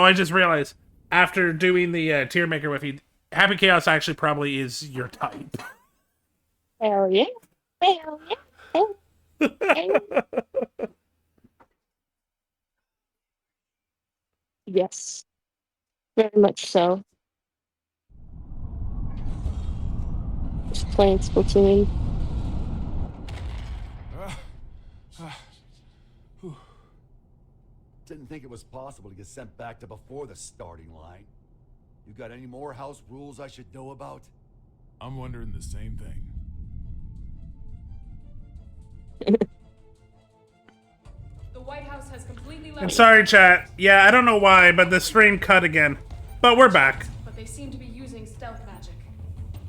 Oh, I just realized after doing the tier maker with you, Happy Chaos actually probably is your type. Hell yeah. Hell yeah. Hell yeah. Yes. Very much so. Just playing Splatoon. Didn't think it was possible to get sent back to before the starting line. You got any more house rules I should know about? I'm wondering the same thing. The White House has completely I'm sorry, chat. Yeah, I don't know why, but the stream cut again. But we're back. But they seem to be using stealth magic.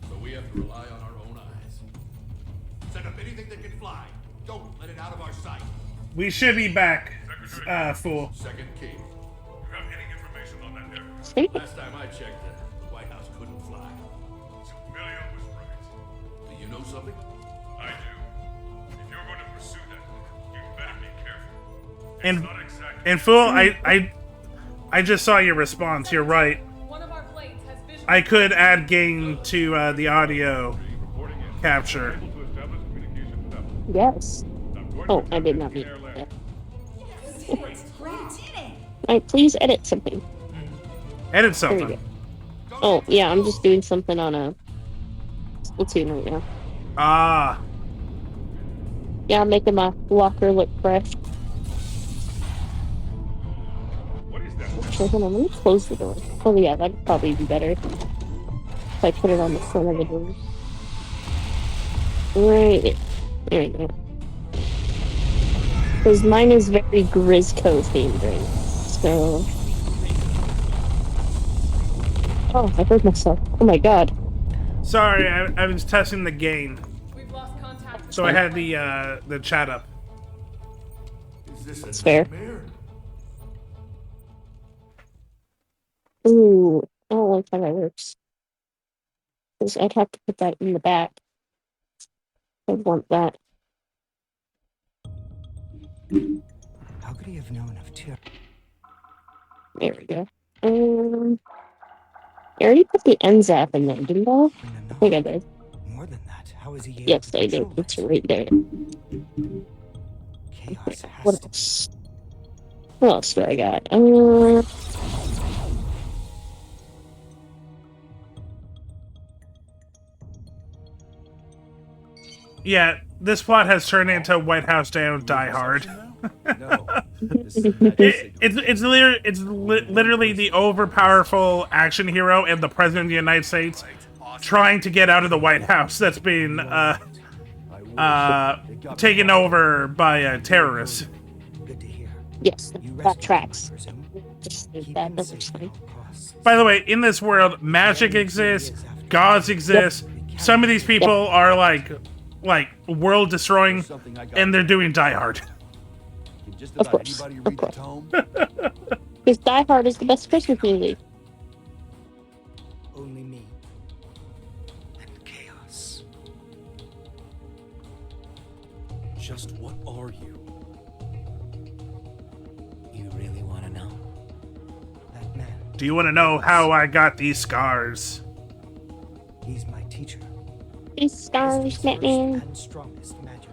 So we have to rely on our own eyes. Set up anything that can fly. Don't let it out of our sight. We should be back, fool. Second key. You have any information on that aircraft? Sweet. Last time I checked, the White House couldn't fly. Emilio was right. Do you know something? I do. If you're going to pursue that, you better be careful. It's And not exactly. and fool, I just saw your response. You're right. One of our blades has visual. I could add gain to the audio capture. Able to establish communication with them. Yes. I'm going Oh, to I did attempt not it mean in air that. land. Alright, please edit something. Edit There we something. go. Oh, yeah, I'm just doing something on a Splatoon right now. Ah, Yeah, I'm making my locker look fresh. What is that? So hold on, let me close the door. Oh yeah, that'd probably be better if I put it on the front of the door. Right there we go. Because mine is very Grisco themed, right? So. Oh, I heard myself. Oh my god. sorry, I was testing the gain, We've lost contact with so I had the chat up. Is this It's a fair. nightmare? Ooh, I don't like how that works. Because I'd have to put that in the back. I'd want that. How could he have known of Tyr? There we go. I already put the NZAP in there, didn't I? I think I did. More than that, how is he able Yes, to I did. control It's it? right there. Chaos What has to. else? What else do I got? Yeah, this plot has turned into White House Down Die Hard. No. This is a magic signal. It's literally the overpowerful action hero and the president of the United States trying to get out of the White House that's being taken over by terrorists. Good to hear. Yes, You that rescued him, I tracks. presume? Just Keep that him doesn't safe at fine. all costs. By the way, in this world, magic exists, gods exist. Some of these people are like world destroying, Something I got. and they're doing Die Hard. Can just Of about course, anybody of read the course. tome? Because Die Hard is the best Christmas movie. Only me. And chaos. Just what are you? You really want to know? That man, Do you want to know how I got these scars? he's my teacher. These He's stars, the first Batman. and strongest magic.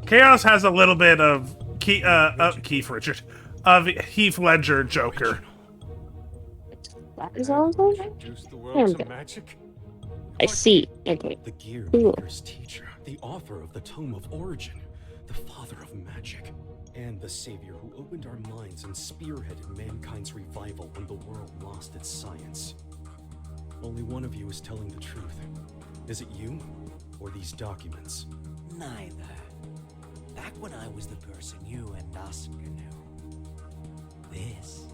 Chaos has a little bit of Keith Richard, of Heath Ledger Joker. That is all I'm saying? Introduce the There world we to go. magic? I see. Okay. The Gear Cool. Maker's teacher, the author of the Tome of Origin, the father of magic, and the savior who opened our minds and spearheaded mankind's revival when the world lost its science. Only one of you is telling the truth. Is it you, or these documents? Neither. Back when I was the person you and Oscar knew, this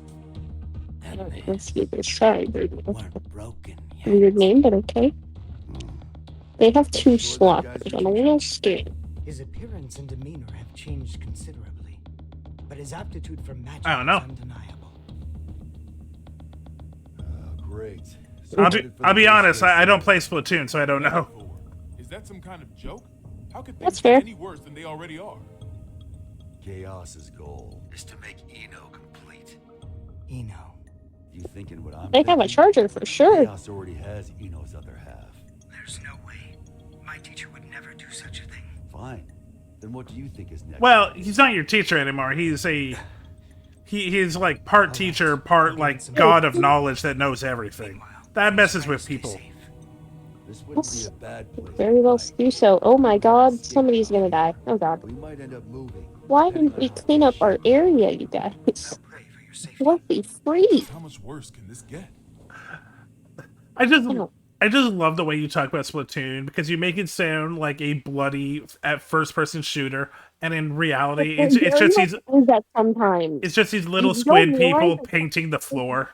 and Alright, this let's do this. Sorry, baby. weren't broken yet. Weird name, but okay. They have two slots. I'm a little scared. His appearance and demeanor have changed considerably, but his aptitude for magic I don't know. is undeniable. Great. I'll be honest. I don't play Splatoon, so I don't know. Is that some kind of joke? How could That's things be fair. any worse than they already are? Chaos's goal is to make Eno complete. Eno. You thinking what I'm They have a thinking? charger for sure. Chaos already has Eno's other half. There's no way. My teacher would never do such a thing. Fine. Then what do you think is next? Well, he's not your teacher anymore. He's like part teacher, part like god of knowledge that knows everything. That messes with people. This wouldn't be a bad place. Very well do so. Oh my god, somebody's gonna die. Oh god. We might end up moving. Why didn't we clean up our area, you guys? What the freak? How much worse can this get? I just Ow. I just love the way you talk about Splatoon because you make it sound like a bloody at first person shooter, and in reality, it's Very just much these is that sometimes. it's just these little You squid don't people want- painting the floor.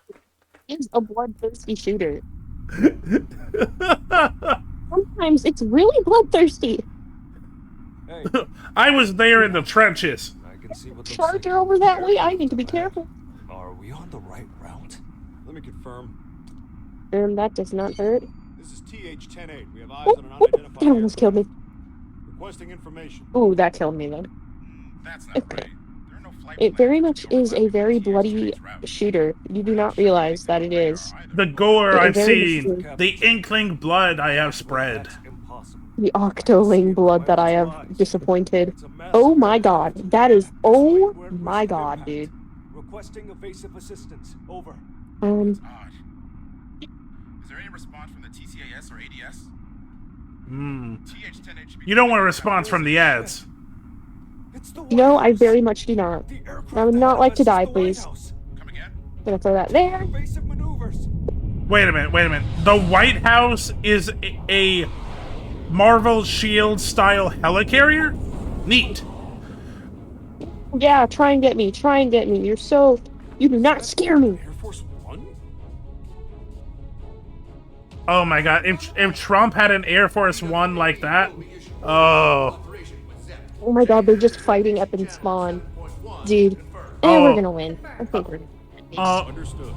It's a bloodthirsty shooter. Sometimes it's really bloodthirsty. Hey, I was there in the trenches. I can see what looks Charger over that way. I need to be careful. Are we on the right route? Let me confirm. That does not hurt. This is TH-10-8. We have eyes Oh, on an oh, unidentified that almost killed me. requesting information. Ooh, that killed me then. That's not Okay. right. There are no flight It very plans much to is a very bloody shooter. You do not realize that it is. The gore I've very seen, the inkling blood I have spread. Impossible. The octoling blood that I have disappointed. Oh my god. That is. Oh my god, dude. Requesting evasive assistance. Over. Odd. Is there any response from the TCAS or ADS? TH-10-8 should be You don't want a response from the ads. It's the No, White I House. very much do not. The aircraft I would ahead not of like us to is die, the White please. House. Come again? Gonna throw that there. Evasive maneuvers. Wait a minute. The White House is a Marvel Shield style helicarrier? Neat. Yeah, try and get me. Try and get me. You're so. You do not scare me. Air Force One? Oh my god, if Trump had an Air Force One like that, oh. Oh my god, they're just fighting up in spawn. Dude. And Oh. we're gonna win. I think we're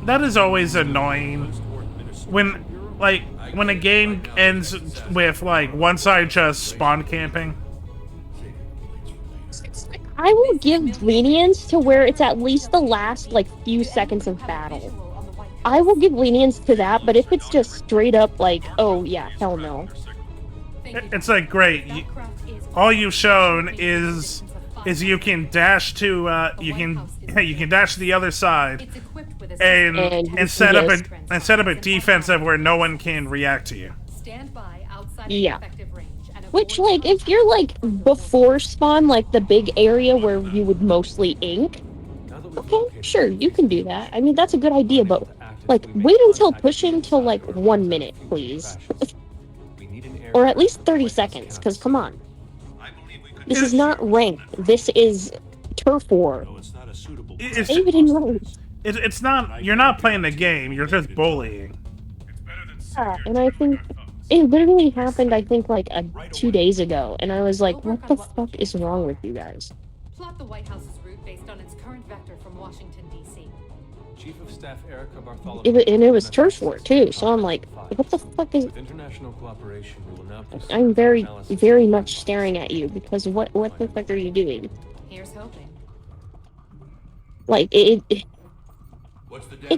That is always annoying when, like, when a game ends with, like, one side just spawn camping. I will give lenience to where it's at least the last, like, few seconds of battle. I will give lenience to that, but if it's just straight up like, oh yeah, hell no. It's like, great, all you've shown is you can dash to, you can dash to the other side and set up a defensive where no one can react to you. Yeah. Which, like, if you're, like, before spawn, like, the big area where you would mostly ink, okay, sure, you can do that. I mean, that's a good idea, but, like, wait until pushing till, like, 1 minute, please. Or at least 30 seconds, because, come on. This is not ranked. This is turf war. It's, David and Rose. it's not, you're not playing the game, you're just bullying. Yeah, and I think it literally happened, I think, like, 2 days ago, and I was like, what the fuck is wrong with you guys? Plot the White House's route based on its current vector from Washington, D.C. Chief of Staff Erica Bartholomew. And it was turf war, too, so I'm like, what the fuck is... With international cooperation, we will now proceed I'm with very, analysis. very much staring at you, because what the fuck are you doing? Here's hoping. Like, it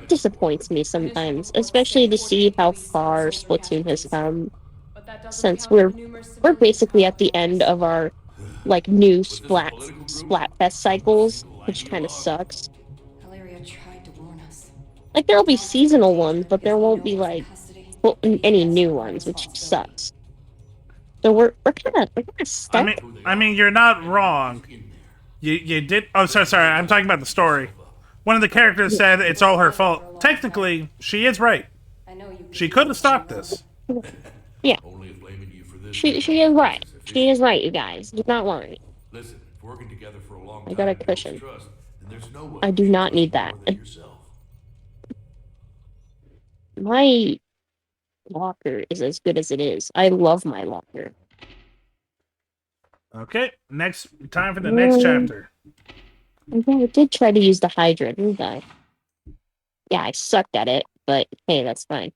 disappoints me sometimes, especially to see how far Splatoon has come, But that doesn't since count the we're numerous basically civilian at the end of our, like, new Splatfest cycles, which kind of sucks. Hilaria tried to warn us. Like, there'll be seasonal ones, but there won't be, like, well, any new ones, which sucks. So we're kind of stuck. I mean, you're not wrong. You did. Oh, sorry. I'm talking about the story. One of the characters said it's all her fault. Technically, she is right. She could have stopped this. Yeah, Only if blaming you for this. she is right. She is right, you guys. Do not worry. Listen, if working together for a long I time got a builds cushion. trust, then there's no one I do you should not trust need that. more than yourself. My locker is as good as it is. I love my locker. Okay, time for the next chapter. Yeah, I did try to use the Hydra, didn't I? Yeah, I sucked at it, but hey, that's fine.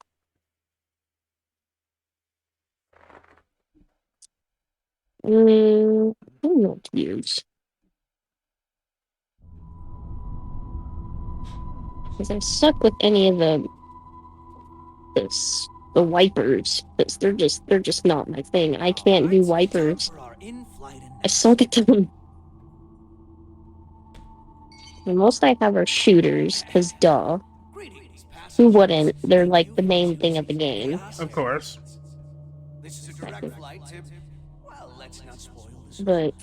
I don't know what to use. Because I suck with any of the wipers. Because they're just not my thing. I can't do wipers. I suck at them. The most I have are shooters, because duh. Who wouldn't? They're like the main thing of the game. Of course. But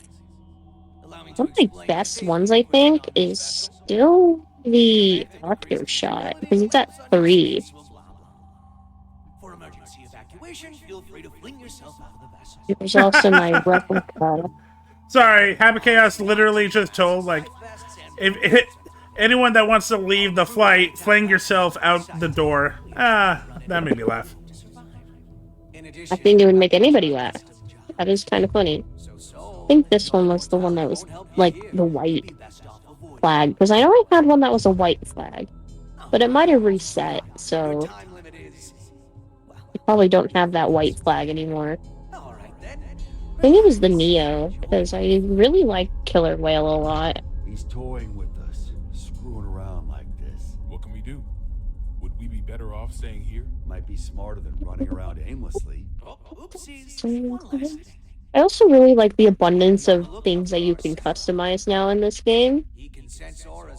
one of my best ones, I think, is still the Octo Shot, because it's at 3. For emergency evacuation, feel free to fling yourself out of the vessel. There's also my replica. Sorry, Habit Chaos literally just told, like, if anyone that wants to leave the flight, fling yourself out the door. Ah, that made me laugh. I think it would make anybody laugh. That is kind of funny. I think this one was the one that was, like, the white flag. Because I know I had one that was a white flag. But it might have reset, so... I probably don't have that white flag anymore. I think it was the Neo, because I really like Killer Whale a lot. He's toying with us, screwing around like this. What can we do? Would we be better off staying here? Might be smarter than running around aimlessly. I also really like the abundance of things that you can customize now in this game.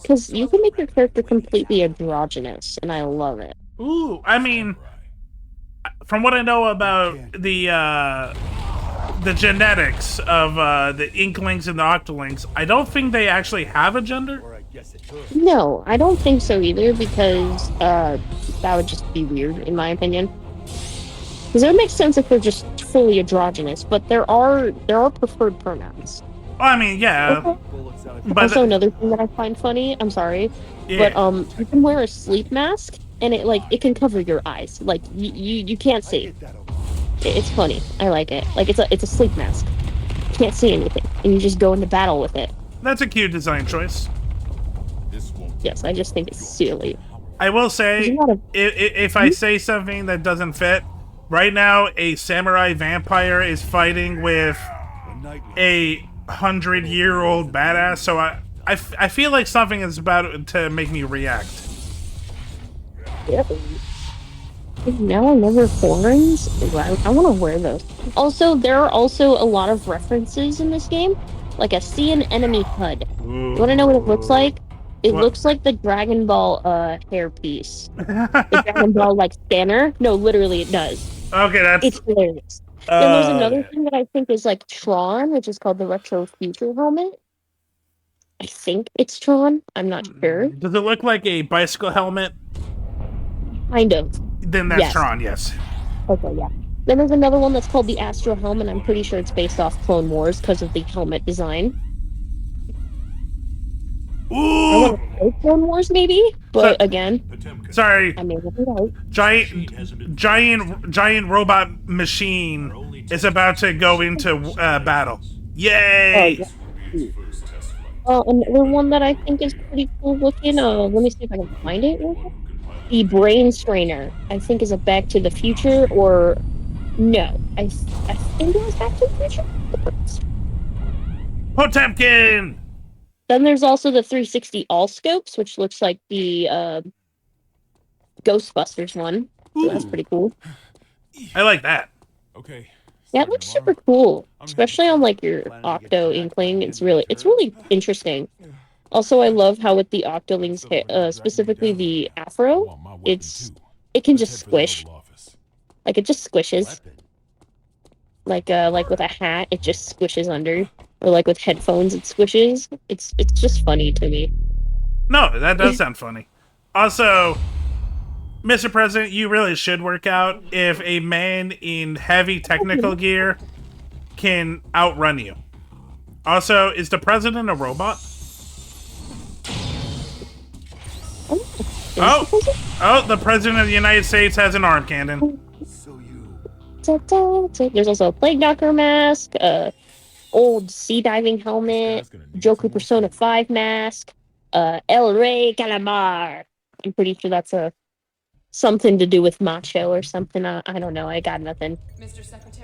Because you can make your character completely androgynous, and I love it. Ooh, I mean, from what I know about the genetics of the Inklings and the Octolings, I don't think they actually have a gender. No, I don't think so either, because that would just be weird, in my opinion. Because it would make sense if they're just fully androgynous, but there are preferred pronouns. Well, I mean, yeah. Okay. But also, another thing that I find funny, I'm sorry, yeah. but you can wear a sleep mask, and it can cover your eyes. Like, you can't see. It's funny. I like it. Like, it's a sleep mask. You can't see anything, and you just go into battle with it. That's a cute design choice. Yes, I just think it's silly. I will say, if I say something that doesn't fit, right now a samurai vampire is fighting with a 100-year-old badass, so I feel like something is about to make me react. Yep. Now I never horns. I want to wear those. Also, there are also a lot of references in this game, like a see an enemy HUD. You want to know what it looks like? It looks like the Dragon Ball hairpiece. The Dragon Ball like scanner. No, literally it does. Okay, it's hilarious. Then there's another thing that I think is like Tron, which is called the Retro Future helmet. I think it's Tron. I'm not sure. Does it look like a bicycle helmet? Kind of. Then that's Tron, yes. Okay, yeah. Then there's another one that's called the Astro Helmet. I'm pretty sure it's based off Clone Wars because of the helmet design. Ooh! I want to say Clone Wars, maybe, but again, sorry. I mean, right. Giant robot machine is about to go into battle. Yay! Another one that I think is pretty cool looking. Let me see if I can find it. The Brain Strainer, I think, is a Back to the Future, or no, I think it was Back to the Future. Potemkin. Then there's also the 360 all scopes, which looks like the Ghostbusters one. So that's pretty cool. I like that. Okay. Yeah, it looks super cool, especially on like your Octo Inkling. It's really interesting. Also, I love how with the Octolings, specifically the Afro, it can just squish. Like it just squishes. Like with a hat, it just squishes under. Or like with headphones, it squishes. It's just funny to me. No, that does sound funny. Also, Mr. President, you really should work out if a man in heavy technical gear can outrun you. Also, is the president a robot? Oh, the president of the United States has an arm cannon. There's also a Plague Doctor mask, old sea diving helmet, Joker Persona 5 mask, El Rey Calamar. I'm pretty sure that's something to do with macho or something. I don't know. I got nothing.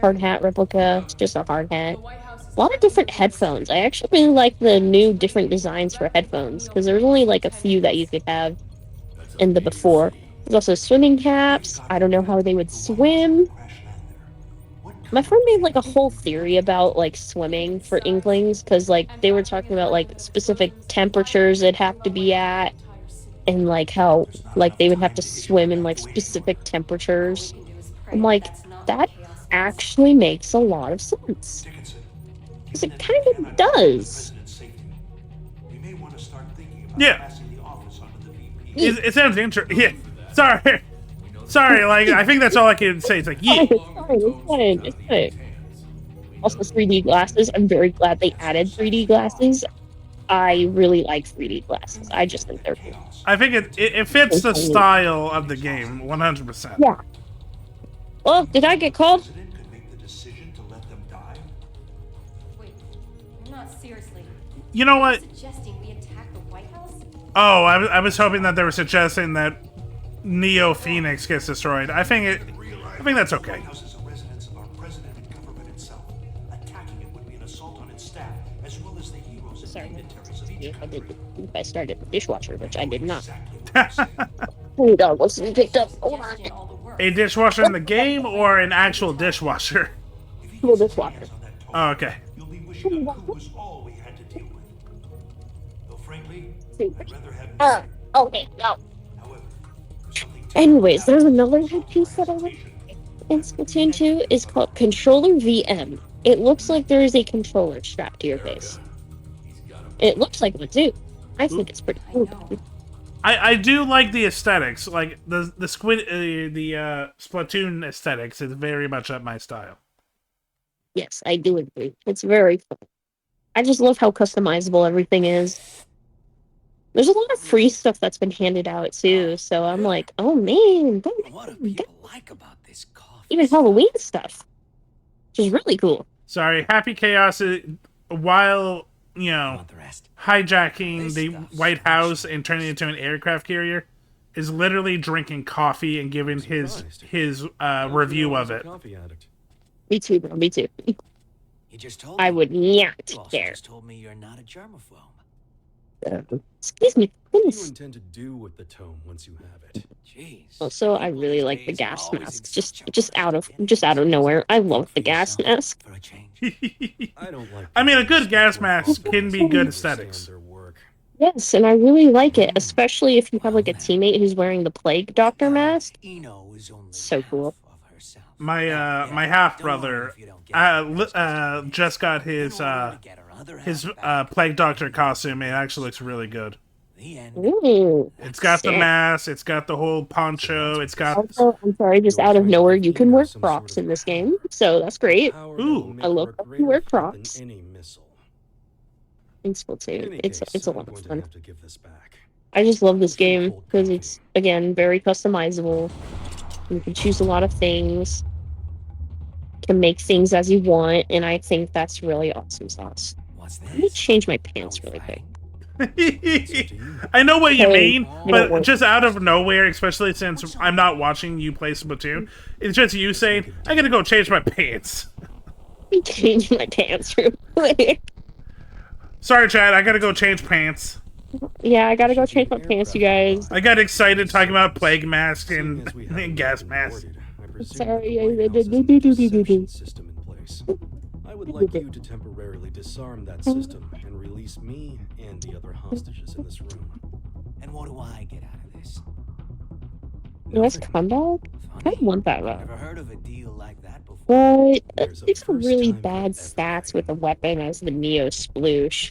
Hard hat replica. It's just a hard hat. A lot of different headphones. I actually really like the new different designs for headphones because there's only like a few that you could have. in the before. There's also swimming caps. I don't know how they would swim. My friend made like a whole theory about like swimming for Inklings because like they were talking about like specific temperatures it'd have to be at, and like how like they would have to swim in like specific temperatures. I'm like, that actually makes a lot of sense. Because it kind of does. Yeah. It sounds interesting. Yeah. Sorry. Sorry, like, I think that's all I can say. It's like, yeah. It's fine. Also, 3D glasses. I'm very glad they added 3D glasses. I really like 3D glasses. I just think they're cool. I think it fits the style of the game, 100%. Yeah. Well, did I get called? Wait, you're not seriously You know what? suggesting we attack the White House? Oh, I was hoping that they were suggesting that Neo Phoenix gets destroyed. I think that's okay. Sorry, if I started the dishwasher, which I did not. Oh, dog wasn't picked up. Hold on. A dishwasher in the game or an actual dishwasher? Well, dishwasher. Oh, okay. Okay, no. Anyways, there's another good piece that I like in Splatoon 2 is called Controller VM. It looks like there is a controller strapped to your face. It looks like one too. I think it's pretty cool. I do like the aesthetics, like the Splatoon aesthetics is very much up my style. Yes, I do agree. It's very fun. I just love how customizable everything is. There's a lot of free stuff that's been handed out too, so I'm like, oh man, What do people like about this coffee? even Halloween stuff, which is really cool. Sorry, Happy Chaos, while, you know, hijacking the White House and turning it into an aircraft carrier, is literally drinking coffee and giving his review of it. Me too, bro. Me too. You just told I me. would not You also care. just told me you're not a germaphobe. Excuse me. What do you Please. intend to do with the tome once you have it? Jeez. Also, I really like the gas mask. Just out of nowhere. I love the gas mask. For a change. I don't like. I mean, a good gas mask can be good aesthetics. Yes, and I really like it, especially if you have like a teammate who's wearing the Plague Doctor mask. So cool. My half brother just got his Plague Doctor costume. It actually looks really good. Ooh, It's got the sick. mask. It's got the whole poncho. It's got. Also, I'm sorry, just out of nowhere, you can wear Crocs in this game, so that's great. Ooh. I love that you wear Crocs. In Splatoon, it's a lot of fun. I just love this game because it's again very customizable. You can choose a lot of things, can make things as you want, and I think that's really awesome sauce. Let me change my pants really quick. I know what you Hey, mean, they don't but work. just out of nowhere, especially since I'm not watching you play Splatoon, it's just you saying, I gotta go change my pants. Let me change my pants real quick. Sorry, Chad, I gotta go change pants. Yeah, I gotta go change my pants, you guys. I got excited talking about plague mask and gas mask. Sorry, System in place. I would like you to temporarily disarm that system and release me and the other hostages in this room. And what do I get out of this? US comeback? I want that route. Never heard of a deal like that before. But it's a really bad stats with a weapon as the Neo Sploosh.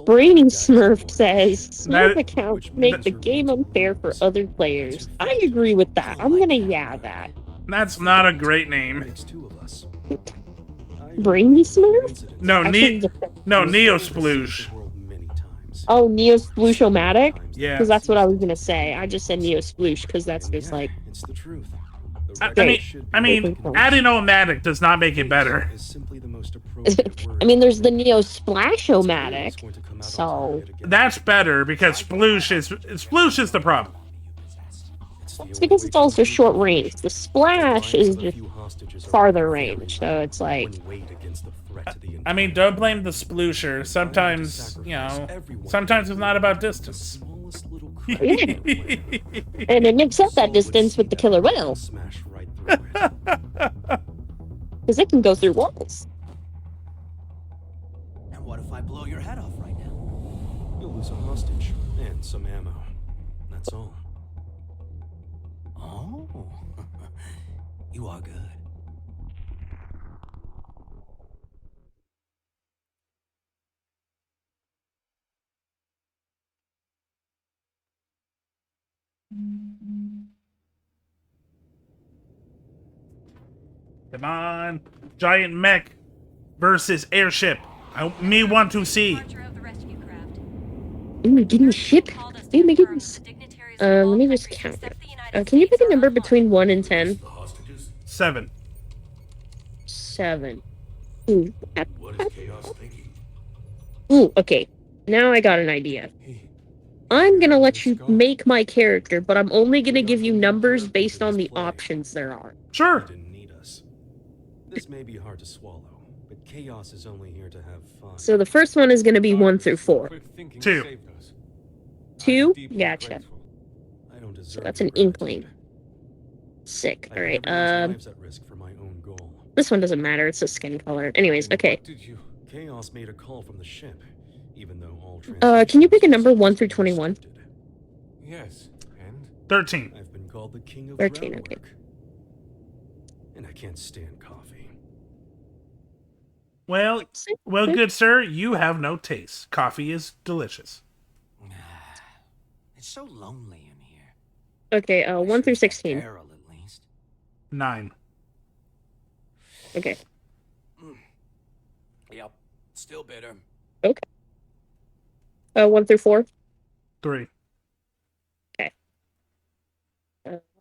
Brainy Smurf says Smurf accounts make the game unfair for other players. I agree with that. I'm gonna that. That's not a great name. Brainy Smurf? No, I should've Neo Sploosh. Oh, Neo Sploosh-O-Matic? Yeah. Because that's what I was gonna say. I just said Neo Sploosh because that's just like. It's the truth. I mean, adding Omatic does not make it better. I mean, there's the Neo Splash-O-Matic. So. That's better because Sploosh is the problem. It's because it's also short range. The Splash is just farther range, so it's like. I mean, don't blame the Sploosher. Sometimes, you know, sometimes it's not about distance. tiniest little Yeah. crack in their lair. And it makes up that Saul would distance see with the that killer and whale. smash right through it. Because it can go through walls. And what if I blow your head off right now? You'll lose a hostage and some ammo. That's all. Oh, you are good. Come on. Giant mech versus airship. Me want to see. Oh my goodness, ship. Oh my goodness. Let me just count it. Can you pick a number between 1 and 10? The hostages? 7. 7. Ooh. What is Chaos thinking? Ooh, okay. Now I got an idea. I'm gonna let you make my character, but I'm only gonna give you numbers based on the options there are. Sure. You didn't need us. This may be hard to swallow, but Chaos is only here to have fun. So the first one is gonna be 1 through 4. 2. 2? Gotcha. I don't deserve So that's an your inkling. gratitude. Sick. I put Alright, everyone's lives at risk for my own goal. this one doesn't matter, it's a skin color. Anyways, okay. Chaos made a call from the ship, even though all Can you pick a number 1 through 21? Yes, and 13. I've been called the king of 13, groundwork. okay. And I can't stand coffee. Well, good sir, you have no taste. Coffee is delicious. It's so lonely in here. Okay, 1 through 16. Carol, at least. 9. Okay. Yep. Still bitter. Okay. 1 through 4. 3. Okay.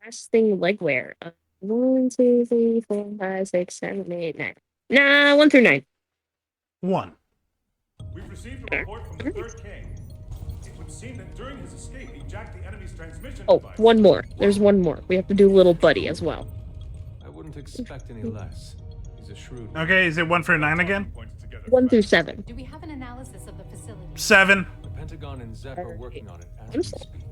Last thing, legwear. 1, 2, 3, 4, 5, 6, 7, 8, 9. Nah, 1 through 9. 1. We've received a report from the Third King. It would seem that during his escape, he jacked the enemy's transmission Oh, device. one more. There's one more. We have to do little buddy as well. I wouldn't expect any less. He's a shrewd. Okay, is it 1 through 9 again? 1 through 7. Do we have an analysis of the facility? 7. The Pentagon and Zep are working on it as we speak.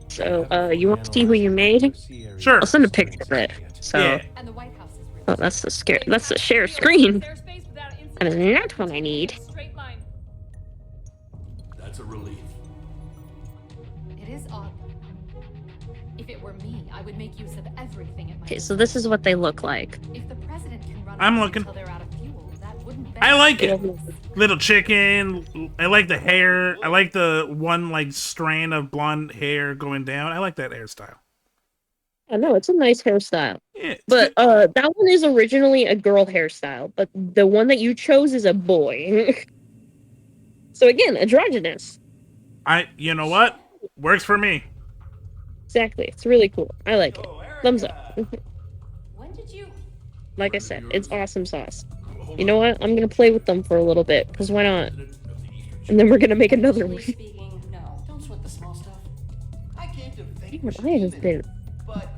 So, you want to see who you made? Sure. I'll send a picture of it. So, Yeah. And the White House is oh, that's the share screen. And that's what I need. That's a relief. It is odd. If it were me, I would make use of everything at my Okay, so this is what they look like. If the president can run I'm away looking. until they're out of fuel, that wouldn't I like it. Yeah. Little chicken. I like the hair. I like the one like strand of blonde hair going down. I like that hairstyle. I know, it's a nice hairstyle. Yeah, it's But good. that one is originally a girl hairstyle, but the one that you chose is a boy. So again, androgynous. You know what? Works for me. Exactly. It's really cool. I like it. Thumbs up. When did you? Like I said, it's awesome sauce. You know what? I'm gonna play with them for a little bit, because why not? And then we're gonna make another one. Speaking, no, don't sweat the small stuff. I came to thank Damn, I have been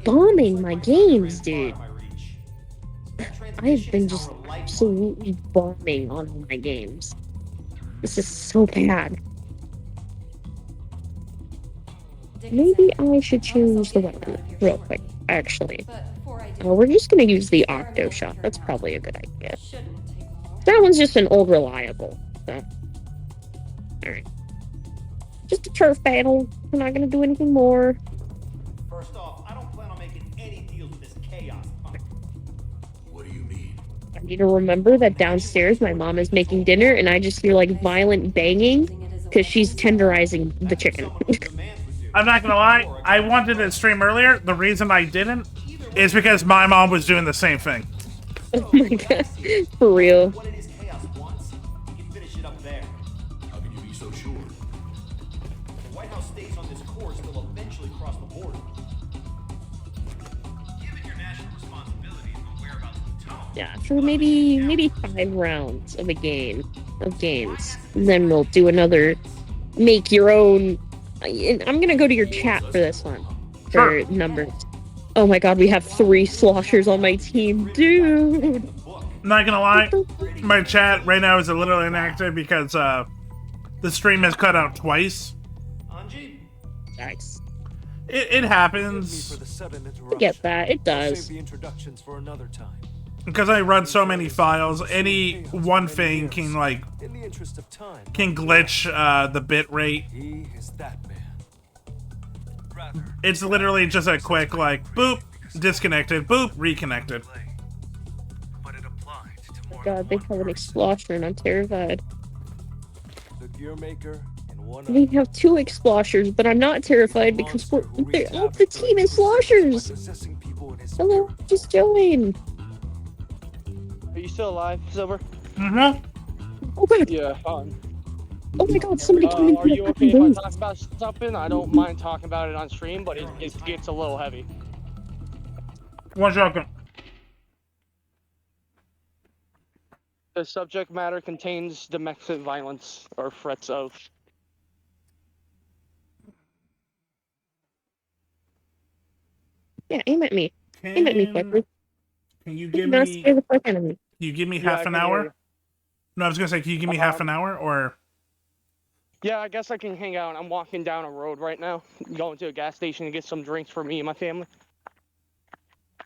bombing my games, dude. I have been just absolutely bombing on all my games. This is so bad. Maybe I should change the weapon real quick, actually. We're just gonna use the Octo Shot. That's probably a good idea. That one's just an old reliable. So. Alright. Just a turf battle. We're not gonna do anything more. First off, I don't plan on making any deals with this chaos. What do you mean? I need to remember that downstairs my mom is making dinner and I just hear like violent banging because she's tenderizing the chicken. I'm not gonna lie. I wanted to stream earlier. The reason I didn't is because my mom was doing the same thing. Oh my god. For real. What it is chaos wants, you can finish it up there. How can you be so sure? If the White House stays on this course, they'll eventually cross the border. Given your national responsibilities and whereabouts of the tone, Yeah, for maybe 5 rounds of games. And then we'll do another make your own. I'm gonna go to your chat for this one. For numbers. Oh my god, we have 3 sloshers on my team, dude. I'm not gonna lie. My chat right now is a little inactive because the stream has cut out twice. Anji, apologize. It happens. For the sudden I interruption. get that. It I'll does. save the introductions for another time. Because I run so many files, any one thing can, like, In the interest of time, can glitch the bit rate. he is that man. Rather, It's literally just a quick, like, boop, disconnected, boop, reconnected. but it applied to more God, they have an explosion. I'm terrified. the gear maker and one We have 2 exploshers, but I'm not terrified because all the team is sloshers. possessing people in his Hello, just join. Are you still alive, Silver? Mm-hmm. Oh god. Yeah, fine. Oh my god, somebody came into Are the you fucking okay if I booth. talk about something? I don't mind talking about it on stream, but it gets a little heavy. 1 second. The subject matter contains domestic violence or threats of. Yeah, aim at me. Aim at me, Pepper. Can you give Don't me? scare the fuck out of me. Can you give me Yeah, half I an can hear hour? you. No, I was gonna say, can you give me half an hour, or? Yeah, I guess I can hang out. I'm walking down a road right now, going to a gas station to get some drinks for me and my family.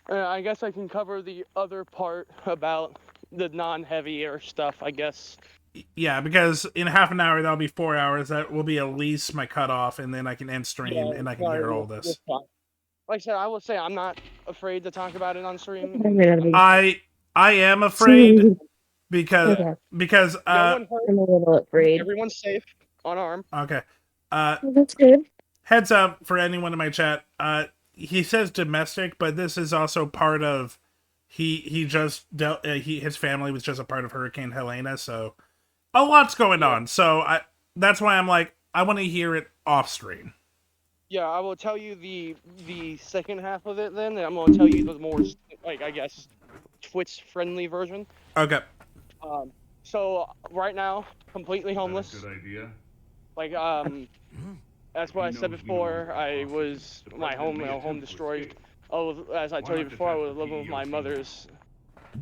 I guess I can cover the other part about the non-heavy air stuff, I guess. Yeah, because in half an hour, that'll be 4 hours. That will be at least my cutoff, and then I can end stream, Yeah, and I can sorry, hear all you're this. fine. Like I said, I will say I'm not afraid to talk about it on stream. I am afraid because Okay. because No one hurt. I'm a little afraid. Everyone's safe, unarmed. okay. That's good. Heads up for anyone in my chat. He says domestic, but this is also part of. He just dealt. His family was just a part of Hurricane Helena, so a lot's going on. So that's why I'm like, I want to hear it off stream. Yeah, I will tell you the second half of it then, and I'm gonna tell you the more, like, I guess, Twitch friendly version. Okay. So right now, completely homeless. Good idea. Like, that's what I said before. I was my home destroyed. Oh, as I told you before, I was living with my mother's.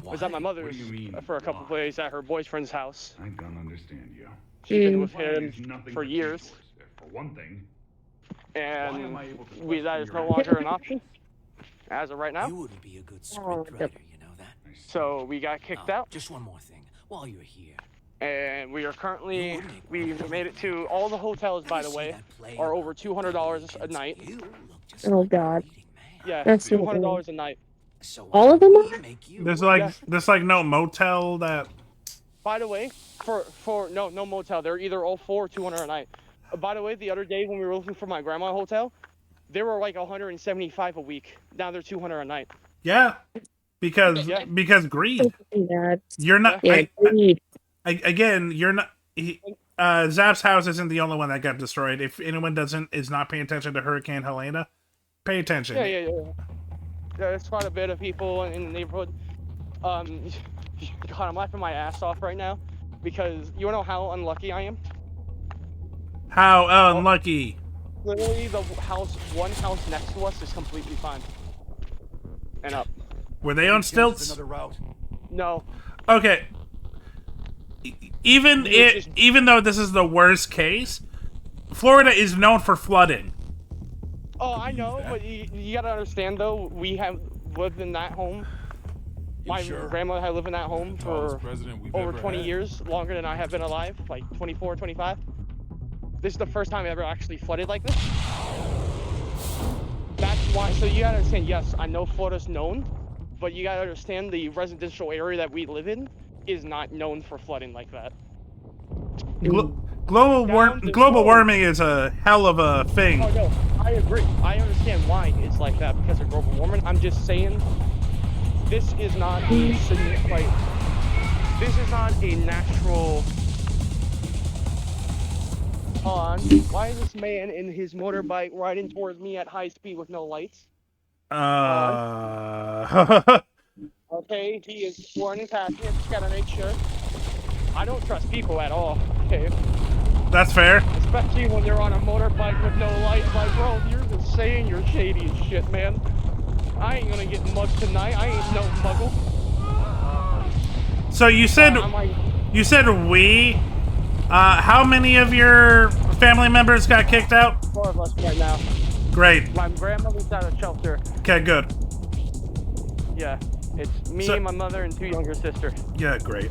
I was at my mother's for a couple of days at her boyfriend's house. I don't understand you. She's been with him for years. For one thing. And that is no longer an option as of right now. You wouldn't be a good scriptwriter, you know that? So we got kicked out. Just one more thing. While you're here, And we are currently, we made it to all the hotels, by the way, are over $200 a night. Oh god. Yeah, That's $200 a night. All of them are? There's like no motel that. By the way, for no motel, they're either all 4 or 200 a night. By the way, the other day when we were looking for my grandma hotel, they were like 175 a week. Now they're 200 a night. Yeah, because greed. You're not. Again, you're not. Zap's house isn't the only one that got destroyed. If anyone is not paying attention to Hurricane Helena, pay attention. Yeah. There's quite a bit of people in the neighborhood. God, I'm laughing my ass off right now because you know how unlucky I am. How unlucky? Literally, the one house next to us is completely fine and up. Were they on stilts? Another route. No. Okay. Even though this is the worst case, Florida is known for flooding. Oh, I know, but you gotta understand though, we have lived in that home. My grandmother had lived in that home for over 20 years, longer than I have been alive, like 24, 25. This is the first time it ever actually flooded like this. That's why, so you gotta understand, yes, I know Florida's known, but you gotta understand the residential area that we live in is not known for flooding like that. Global warming is a hell of a thing. Oh no, I agree. I understand why it's like that because of global warming. I'm just saying, this is not this is not a natural. Why is this man in his motorbike riding towards me at high speed with no lights? Okay, he is wearing his hat. Just gotta make sure. I don't trust people at all. Okay. That's fair. Especially when they're on a motorbike with no lights. Like, bro, you're insane. You're shady as shit, man. I ain't gonna get mugged tonight. I ain't no muggle. So you said we. How many of your family members got kicked out? 4 of us right now. Great. My grandmother's out of shelter. Okay, good. Yeah, it's me, my mother, and 2 younger sisters. Yeah, great.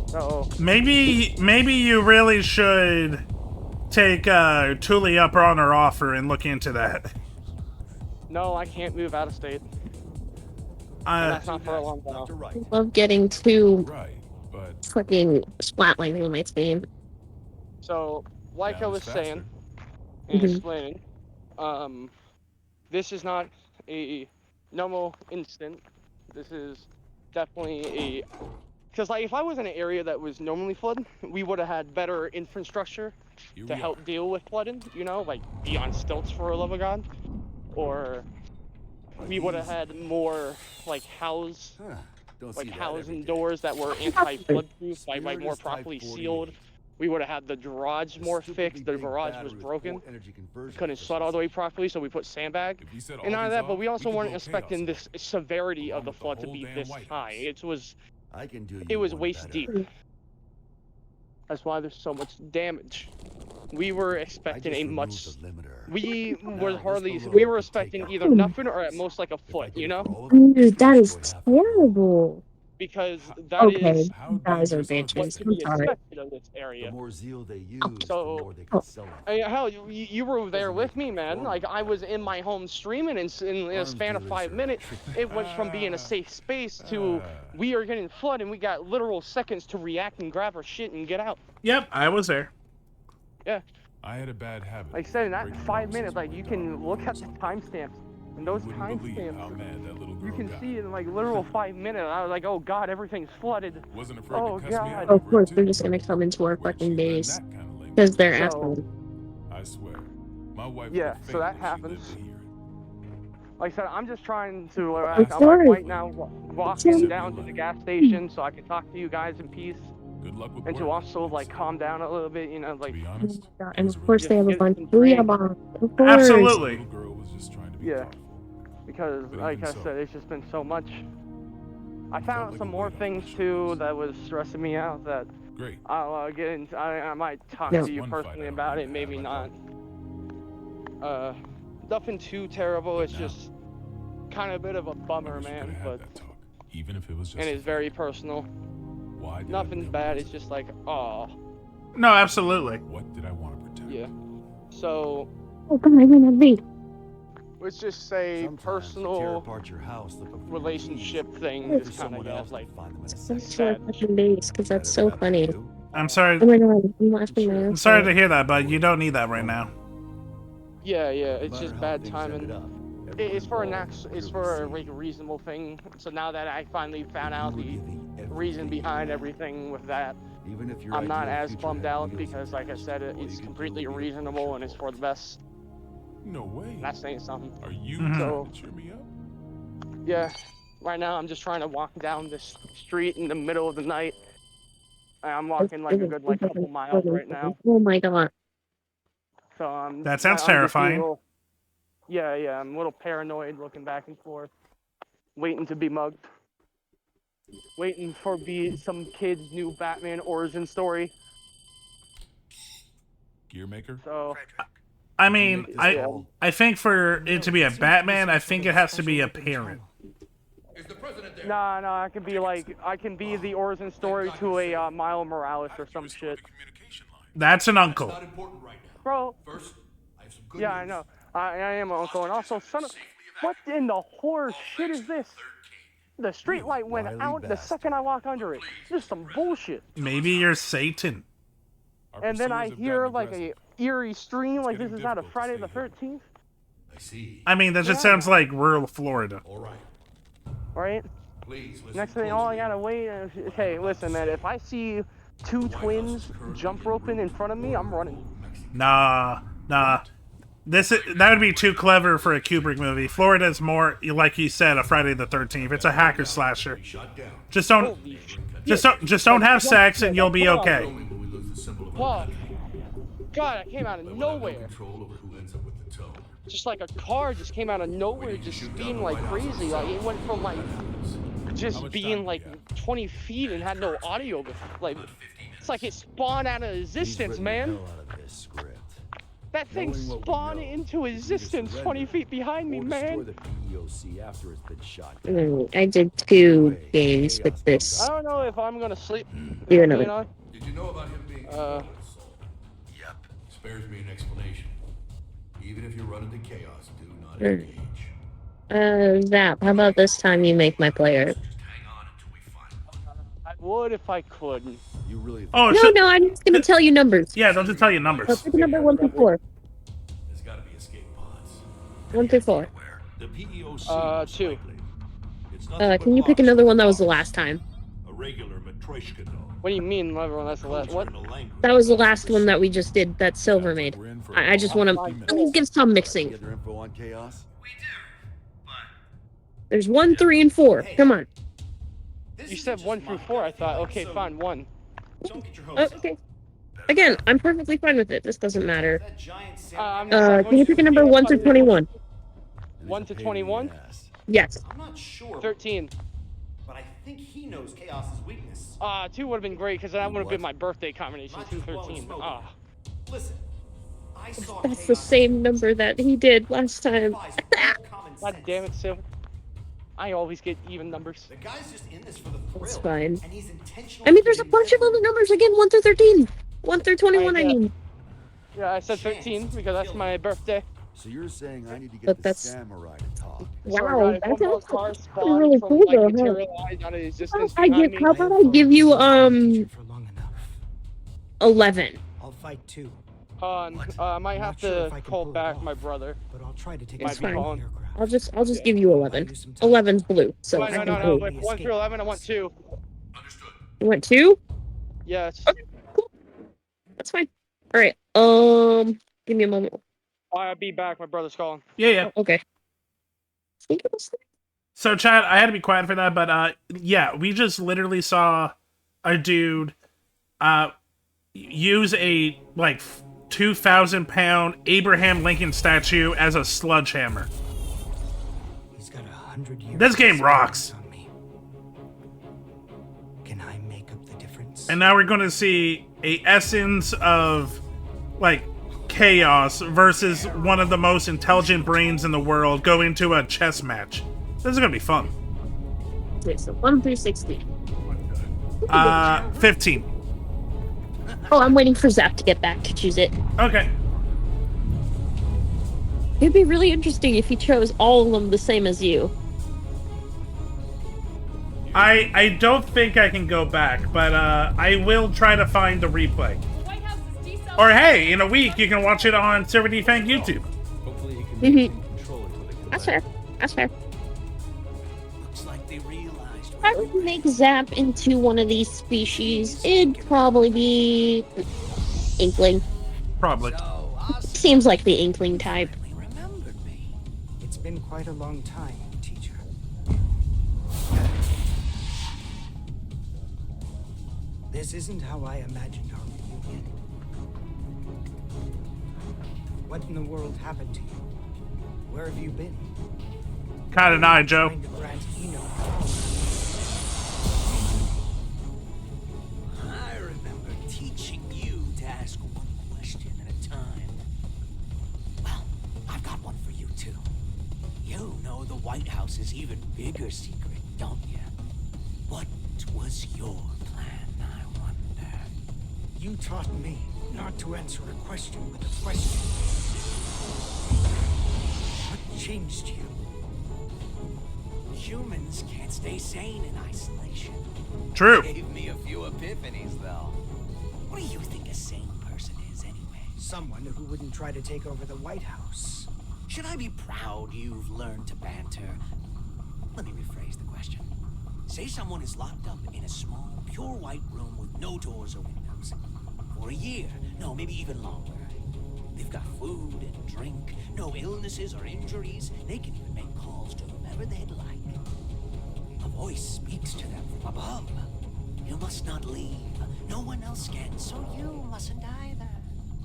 So maybe you really should take Thule up on her offer and look into that. No, I can't move out of state. And that's not for a long time. I love getting 2 fucking splatling roommates name. So, like I was saying and Mhm. explaining, this is not a normal instant. This is definitely because like if I was in an area that was normally flooded, we would have had better infrastructure to help deal with flooding. You know, like be on stilts for a love of God, or we would have had more like housing doors that were anti-flood proof, like more properly sealed. We would have had the garage more fixed. The garage was broken. Couldn't shut all the way properly, so we put sandbag. And not that, but we also weren't expecting this severity of the flood to be this high. It was waist deep. That's why there's so much damage. We were expecting we were expecting either nothing or at most like a foot, you know? Dude, that is terrible. Because that is guys are what bitches. to I'm be sorry. expected of this area. The more zeal they use, So, the more they can sell them. hell, you were there with me, man. Like, I was in my home streaming, and in a span of 5 minutes, it went from being a safe space to we are getting flooded, and we got literal seconds to react and grab our shit and get out. Yep, I was there. Yeah. I had a bad habit. Like I said, in that 5 minutes, like, you can look at the timestamps. And those timestamps, you can see in like literal 5 minutes. I was like, oh god, everything's flooded. Oh god. Of course, they're just gonna come into our fucking base because they're assholes. I swear, my wife. Yeah, so that happens. Like I said, I'm just trying to. I'm I'm sorry. right now walking down to the gas station so I can talk to you guys in peace. Good luck with and to also like calm down a little bit, you know, like. And of course, they have a bunch of booyah bombs. Of course. Absolutely. Yeah. Because, like I said, it's just been so much. I found out some more things too that was stressing me out that I'll get into. I might talk to you personally about it, maybe not. Nothing too terrible. It's just kind of a bit of a bummer, man. But even if it was just and it's very personal. Why? Nothing bad. It's just like, oh. No, absolutely. What did I want to protect? Yeah. So. Oh, come on, let's just say personal relationship thing is kind of like because that's so funny. I'm sorry. Oh my god, I'm laughing. I'm sorry to hear that, but you don't need that right now. Yeah, it's just bad timing. It's for a like reasonable thing. So now that I finally found out the reason behind everything with that, I'm not as bummed out because, like I said, it's completely reasonable and it's for the best. No way. That's saying something. Are you so, cheer me up? Yeah. Right now, I'm just trying to walk down this street in the middle of the night. I'm walking like a good couple miles right now. Oh my god. So that sounds terrifying. I'm a little paranoid, looking back and forth, waiting to be mugged, waiting for some kid's new Batman origin story. Gear maker. So. I mean, I think for it to be a Batman, I think it has to be a parent. No, I can be the origin story to a Miles Morales or some shit. That's an uncle. That's not important right now. Bro. First, I have some good yeah, news. I know. I am an uncle, and also what in the horse shit is this? The street light went out the second I walk under it. This is some bullshit. Maybe you're Satan. And then I hear like a eerie scream, like this is not a Friday the 13th. I see. I mean, that just sounds like rural Florida. All right. Right? Please listen. Next thing, all I gotta wait is, okay, listen, man, if I see 2 twins jump roping in front of me, I'm running. Nah. That would be too clever for a Kubrick movie. Florida's more, like you said, a Friday the 13th. It's a hacker slasher. Just don't have sex and you'll be okay. Whoa. God, I came out of nowhere. Just like a car just came out of nowhere, just speeding like crazy. Like it went from like just being like 20 feet and had no audio. Like it's like it spawned out of existence, man. That thing Knowing what we spawned know, into we either existence surrender 20 feet behind me, or destroy man. the PEOC after it's been shot down. I did 2 Way, games with chaos I this. don't know if I'm gonna sleep. If Do I'm another. being honest. Did you know about him being Saul? Yep. Spares me an explanation. Even if you run into chaos, do not engage. Zap, how about this time you make my player? I would if I could. You really Oh, No, I'm just gonna tell you numbers. Yeah, they'll just tell you numbers. Pick number 1 through 4. There's gotta be escape pods. 1 through 4. The PEOC. 2. Can you pick another one that was the last time? A regular matryoshka doll. What do you mean, everyone? That's the last. What? That was the last one that we just did, that Silver made. I just want to at least give some mixing. Get their info on chaos? There's 1, 3, and 4. Come on. You said 1 through 4. I thought, okay, fine, 1. Okay. Again, I'm perfectly fine with it. This doesn't matter. I'm Can you pick a number 1 through 21? 1 to 21? Yes. I'm not sure. 13. But I think he knows Chaos's weakness. 2 would have been great because that would have been my birthday combination. 213. Listen, I saw That's the same number that he did last time. God damn it, Sil. I always get even numbers. The guy's just in this for the thrill. It's fine. And he's intentionally I mean, there's a bunch of other numbers again. 1 through 13. 1 through 21, I mean. Yeah, I said 13 because that's my birthday. So you're saying I need to get But the that's- samurai to talk? Wow, That's that's really really from, cool like, though, huh? materialized out of existence How behind about I give you 11. I'll fight too. I might have to call back my brother. But I'll try to take It's a fine. calling. I'll just give you 11. 11's blue, so Wait, I can no. blue. Like 1 through 11, I want 2. You want 2? Yes. Okay, cool. That's fine. All right. Give me a moment. I'll be back. My brother's calling. Yeah. Okay. Think it was. So, Chad, I had to be quiet for that, but yeah, we just literally saw a dude use a 2,000-pound Abraham Lincoln statue as a sledgehammer. He's got 100 years. This game rocks. on me. Can I make up the difference? And now we're going to see a essence of chaos versus one of the most intelligent brains in the world go into a chess match. This is going to be fun. Okay, so 1 through 16. 15. Oh, I'm waiting for Zap to get back to choose it. Okay. It'd be really interesting if he chose all of them the same as you. I don't think I can go back, but I will try to find the replay. Or hey, in a week you can watch it on Server Defang YouTube. Hopefully you can maintain control until they get That's back. fair. That's fair. Looks like they realized. If I would make Zap into one of these species, it'd probably be Inkling. Probably. Seems like the Inkling type. It's been quite a long time, teacher. This isn't how I imagined our reunion. What in the world happened to you? Where have you been? Cat and I, Joe. Trying to grant Eno. I remember teaching you to ask one question at a time. Well, I've got one for you too. You know the White House's even bigger secret, don't you? What was your plan, I wonder? You taught me not to answer a question with a question. What changed you? Humans can't stay sane in isolation. True. Gave me a few epiphanies, though. What do you think a sane person is, anyway? Someone who wouldn't try to take over the White House. Should I be proud you've learned to banter? Let me rephrase the question. Say someone is locked up in a small, pure white room with no doors or windows. For a year, no, maybe even longer. They've got food and drink, no illnesses or injuries. They can even make calls to whomever they'd like. A voice speaks to them from above. You must not leave. No one else can, so you mustn't either.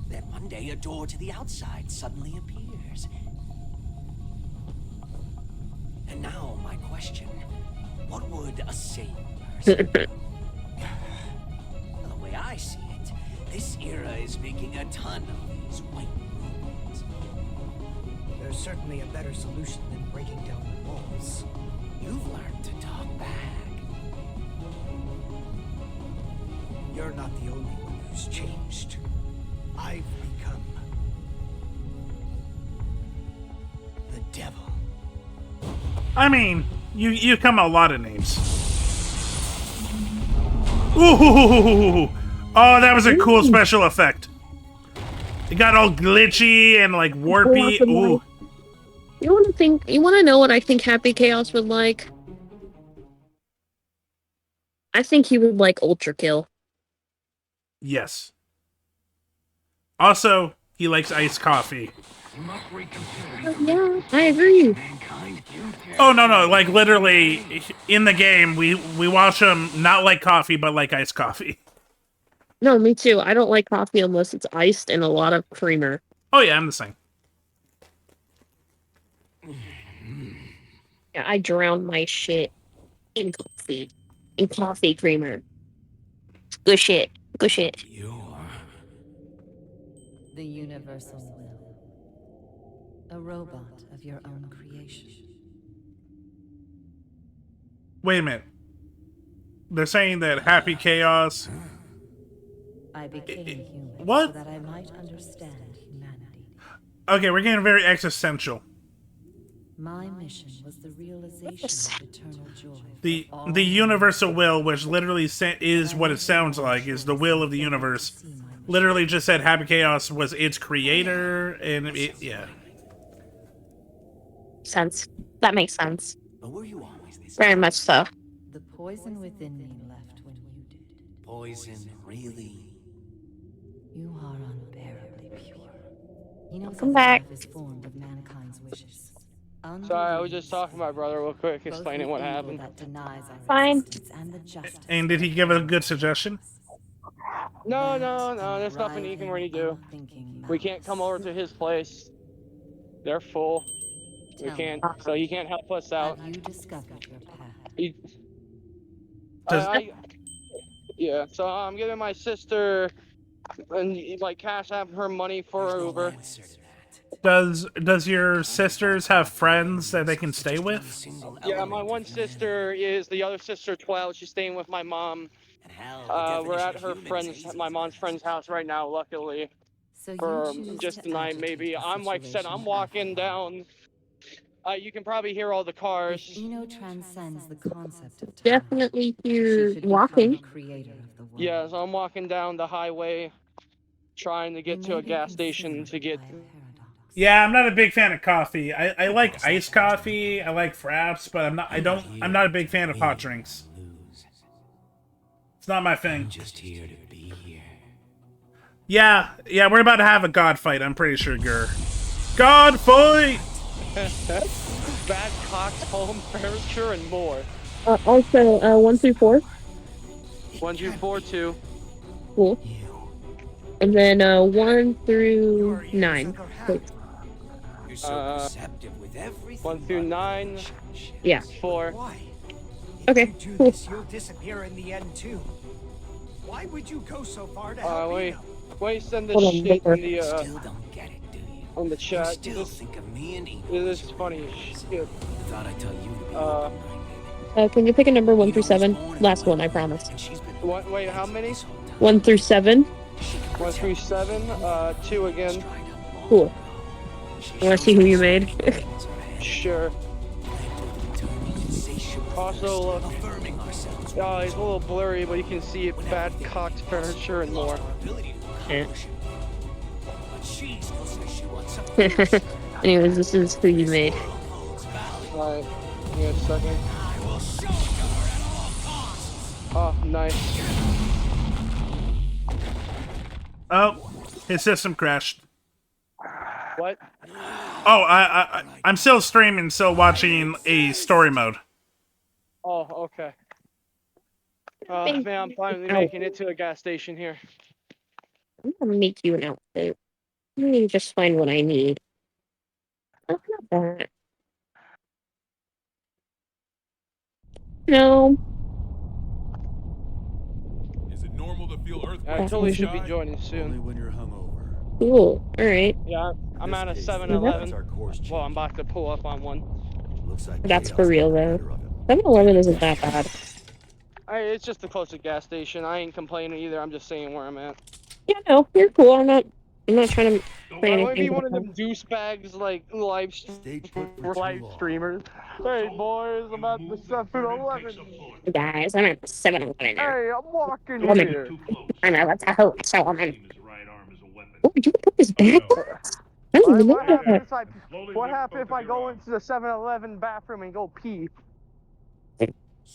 Then one day a door to the outside suddenly appears. And now my question, what would a sane person do? Well, the way I see it, this era is making a ton of these white room are certainly a better solution than breaking down the walls. You've learned to talk back. You're not the only one who's changed. I've become the devil. I mean, you come a lot of names. Ooh! Oh, that was a cool special effect. It got all glitchy and like warpy. Ooh. You want to know what I think Happy Chaos would like? I think he would like Ultra Kill. Yes. Also, he likes iced coffee. Yeah, I agree. Oh no, like literally in the game we watch him not like coffee but like iced coffee. No, me too. I don't like coffee unless it's iced and a lot of creamer. Oh yeah, I'm the same. Yeah, I drown my shit in coffee. In coffee creamer. Good shit. Good shit. The universal will. A robot of your own creation. Wait a minute. They're saying that Happy Chaos... I became human what? so that I might understand humanity. Okay, we're getting very existential. My mission was the realization of eternal joy. The universal will, which literally is what it sounds like, is the will of the universe. Literally just said Happy Chaos was its creator, and yeah. Sense. That makes sense. But were you always this? Very much so. The poison within me left when you did. Poison, really? You are unbearably pure. He knows Come back. life is formed of mankind's wishes. Sorry, I was just talking to my brother real quick, explaining what happened. Fine. And did he give a good suggestion? No, there's nothing he can really do. We can't come over to his place. They're full. We can't, so he can't help us out. Have you discovered your path? Yeah, so I'm giving my sister and like cash app her money for Uber. Does your sisters have friends that they can stay with? Yeah, my one sister is the other sister 12. She's staying with my mom. We're at her my mom's friend's house right now, luckily. For just tonight, maybe. I'm like said, I'm walking down. You can probably hear all the cars. Transcends the concept of time. Definitely hear walking. Yeah, so I'm walking down the highway, trying to get to a gas station to get. Yeah, I'm not a big fan of coffee. I like iced coffee. I like fraps, but I'm not a big fan of hot drinks. It's not my thing. I'm just here to be here. Yeah, we're about to have a god fight. I'm pretty sure, Gur. God fight! Bad cocks, home furniture, and more. Also, 1 through 4. 1 through 4, 2. Cool. And then 1 through 9. Please. You're so perceptive with everything. 1 through 9. Yeah. 4. Okay. Do Cool. this, you'll disappear in the end too. Why would you go so far to help me? Wait, send this Hold on, shit Victor. in the Still don't get it, do you? on the chat. Still think of me and Eva. This is funny as shit. Thought I'd tell you to be open-minded. Can you pick a number 1 through 7? Last one, I promise. What? Wait, how many? 1 through 7. 1 through 7. 2 again. Cool. I want to see who you made. Sure. Also, look. He's a little blurry, but you can see it. Bad cocked furniture and more. Yeah. Anyways, this is who you made. Alright, give me a second. Oh, nice. Oh, his system crashed. What? Oh, I'm still streaming, still watching a story mode. Oh, okay. Man, I'm finally making it to a gas station here. I'm gonna make you an outfit. Let me just find what I need. Oh, not that. No. Is it normal to feel earthquakes? I totally should be joining Only soon. when you're hungover. Cool. All right. Yeah, I'm at a case, 7-Eleven. that's our course change. Well, I'm about to pull up on one. Looks like That's chaos for real got the though. better of him. 7-Eleven isn't that bad. It's just the closest gas station. I ain't complaining either. I'm just saying where I'm at. Yeah, no, you're cool. I'm not trying to say I want to anything be one of about them douchebags like live streamers. Hey boys, I'm at the 7-Eleven. that. Guys, I'm at the 7-Eleven now. Hey, I'm walking Woman. here. I'm at let's hope so woman. Oh, you put this back? I don't even know What happens that. if what happens if I go into the 7-Eleven bathroom and go pee?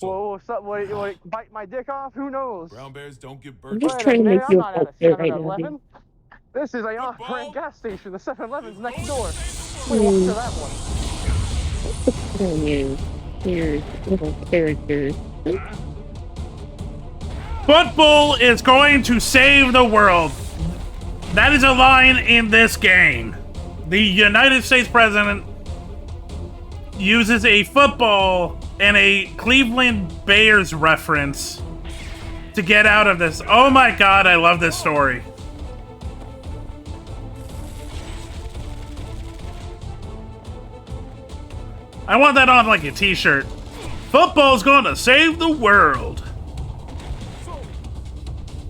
Will it bite my dick off? Who knows? Brown bears don't give I'm birth. just Wait a trying to make minute, I'm you not at a okay right now, dude. 7-Eleven. This is a off-brand gas station. The 7-Eleven's next door. Wait, walk to that one. What's on you? Your little character. Football is going to save the world. That is a line in this game. The United States president uses a football and a Cleveland Bears reference to get out of this. Oh my god, I love this story. I want that on like a t-shirt. Football's gonna save the world.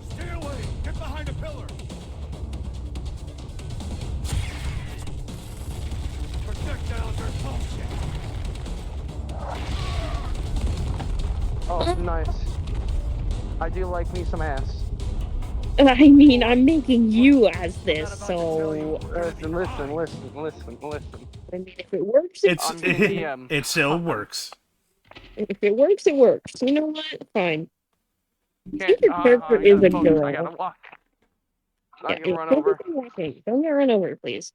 Stay away! Get behind a pillar! Projectiles are bullshit! Oh, nice. I do like me some ass. I mean, I'm making you as this, so... Listen. I mean, if it works, It still works. If it works, it works. You know what? Fine. Your character is a girl. I gotta walk. I Yeah, can run over. Don't get run over, please.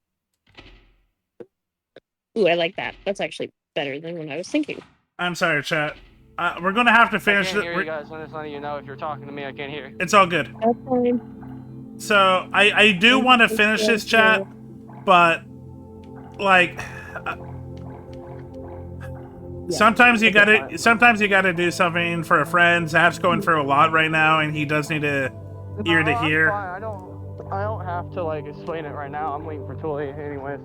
Ooh, I like that. That's actually better than what I was thinking. I'm sorry, chat. We're gonna have to finish I can't it. hear you guys. I'm just letting you know if you're talking to me, I can't hear. It's all good. That's fine. So I do want to finish this chat, but like sometimes you gotta do something for a friend. Zap's going through a lot right now, and he does need a ear to hear. I don't have to like explain it right now. I'm waiting for Tully anyways.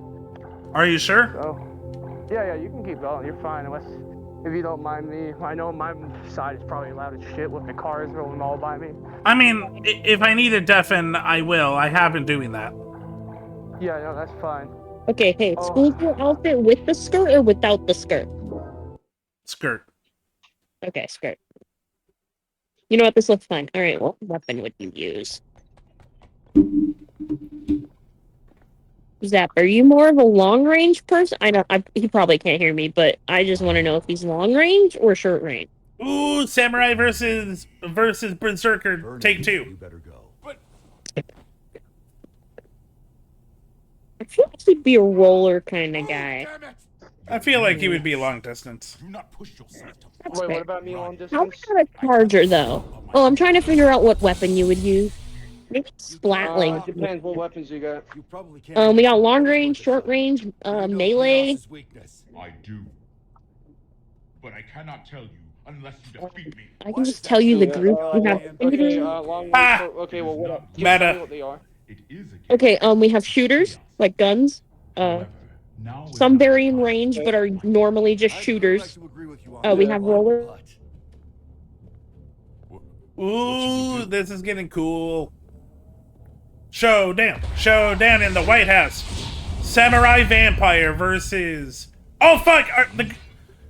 Are you sure? So, yeah, you can keep going. You're fine unless if you don't mind me. I know my side is probably loud as shit with the cars rolling all by me. I mean, if I need to deafen, I will. I have been doing that. Yeah, no, that's fine. Okay, hey, school your outfit with the skirt or without the skirt? Skirt. Okay, skirt. You know what? This looks fine. All right, what weapon would you use? Zap, are you more of a long-range person? He probably can't hear me, but I just want to know if he's long-range or short-range. Ooh, Samurai versus Berserker, take 2. You better go. I feel like he'd be a roller kind of guy. I feel like he would be long distance. Do not push yourself. Wait, what about me long distance? How about a charger, though? Oh, I'm trying to figure out what weapon you would use. Maybe Splatling. Depends what weapons you got. You probably can't. We got long range, short range, melee. I do. But I cannot tell you unless you defeat me. I can just tell you the group we have. Long range, okay, well, what up? Meta. What they are. It is a Okay, we have shooters, like guns. Some vary in range, but are normally just shooters. We have rollers. Ooh, this is getting cool. Showdown in the White House. Samurai Vampire versus... Oh, fuck!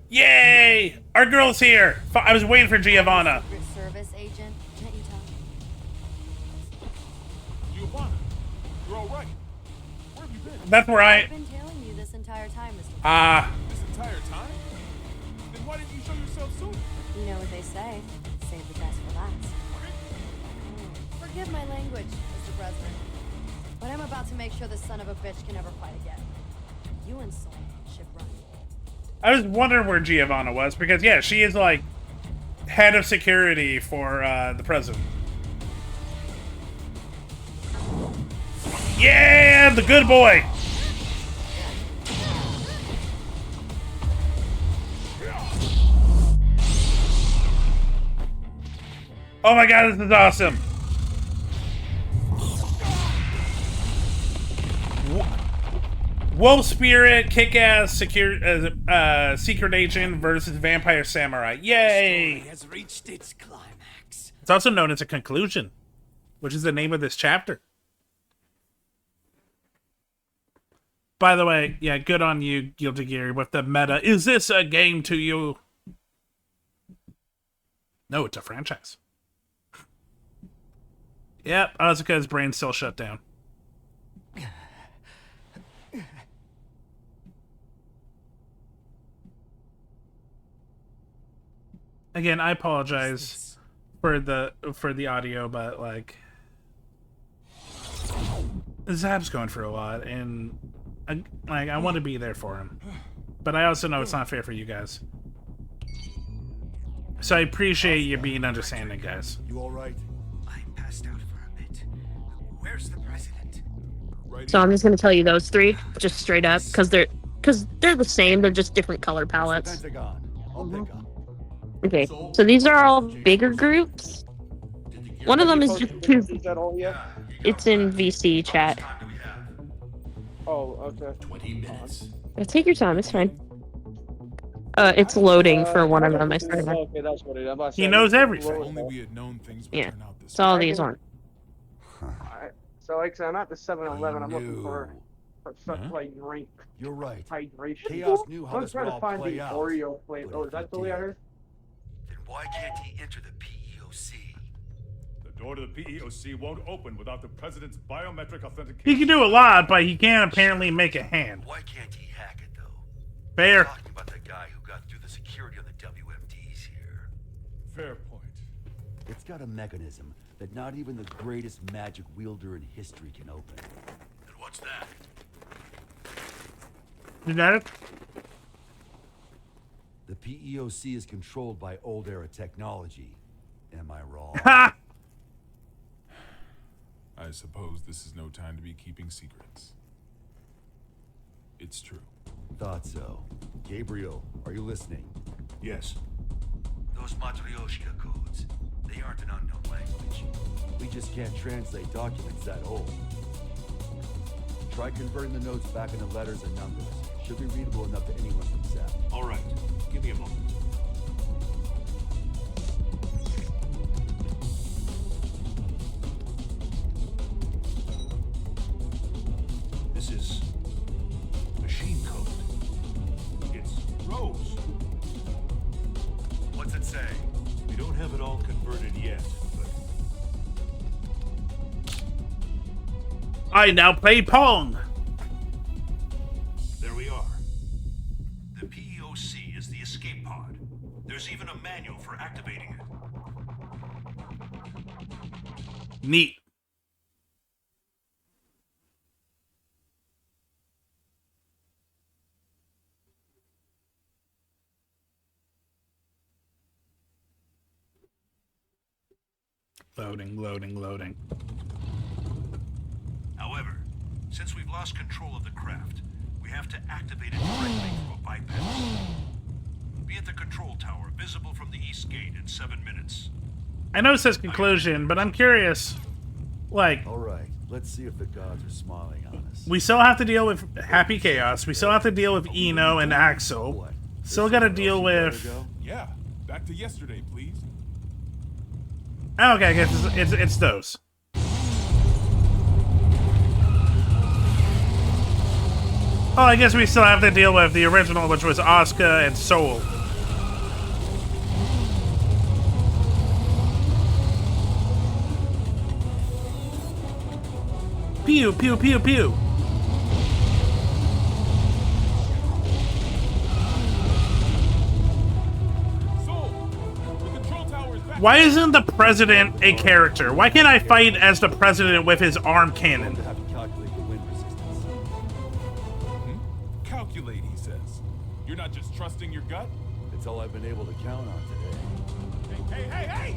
Yay! Our girl's here! I was waiting for Giovanna. Service agent, can't you tell? Giovanna, you're all right. Where have you been? That's where I've been tailing you this entire time, Mr. This entire time? Then why didn't you show yourself sooner? You know what they say. Save the best for last. Forgive my language, Mr. President. But I'm about to make sure this son of a bitch can never fight again. You and Soul should run. I was wondering where Giovanna was, because, yeah, she is, like, head of security for, the president. Yeah, the good boy! Oh my god, this is awesome! Wolf Spirit, Kick-Ass, Secret Agent versus Vampire Samurai. Yay! Has reached its climax. It's also known as a conclusion, which is the name of this chapter. By the way, yeah, good on you, Guilty Gear, with the meta. Is this a game to you? No, it's a franchise. Yep, Asuka's brain's still shut down. Again, I apologize for the audio, but like Zab's going through a lot, and I want to be there for him, but I also know it's not fair for you guys. So I appreciate you being understanding, guys. You all right? I passed out for a bit. Where's the president? So I'm just gonna tell you those three, just straight up, because they're the same. They're just different color palettes. I'll pick up. Okay, so these are all bigger groups. One of them is just two. It's in VC chat. Oh, okay. 20 minutes. Take your time. It's fine. It's loading for one of them. I started. Okay, that's what it is. He knows everything. Only we had known things would Yeah, turn out this it's all way. these on. Alright, so like I said, I'm at the 7-Eleven. I'm looking for stuff like drink. You're right. Hydration. Chaos knew how I'm this trying would to all find play the out. Oreo flavor. Oh, is that the way I heard? Then why can't he enter the PEOC? The door to the PEOC won't open without the president's biometric authentication. He can do a lot, but he can't apparently make a hand. Why can't he hack it though? Fair. Talking about the guy who got through the security on the WMDs here. Fair point. It's got a mechanism that not even the greatest magic wielder in history can open. And what's that? Genetic? The PEOC is controlled by old era technology. Am I wrong? Ha! I suppose this is no time to be keeping secrets. It's true. Thought so. Gabriel, are you listening? Yes. Those Matryoshka codes, they aren't an unknown language. We just can't translate documents that old. Try converting the notes back into letters and numbers. Should be readable enough to anyone from Zap. All right. Give me a moment. This is machine code. It's Rose. What's it say? We don't have it all converted yet, but I now play Pong. there we are. The PEOC is the escape pod. There's even a manual for activating it. Neat. Loading, loading, loading. However, since we've lost control of the craft, we have to activate it directly through a bypass. Be at the control tower, visible from the east gate in 7 minutes. I know it says conclusion, but I'm curious. Like, All right, let's see if the gods are smiling on us. we still have to deal with Happy Chaos. We still have to deal with Eno and Axel. Still got to deal with. Yeah, back to yesterday, please. Oh, okay, I guess it's those. Oh, I guess we still have to deal with the original, which was Asuka and Soul. Pew, pew, pew, pew. Why isn't the president a character? Why can't I fight as the president with his arm cannon? Calculate, he says. You're not just trusting your gut? It's all I've been able to count on today. Hey, hey, hey, hey!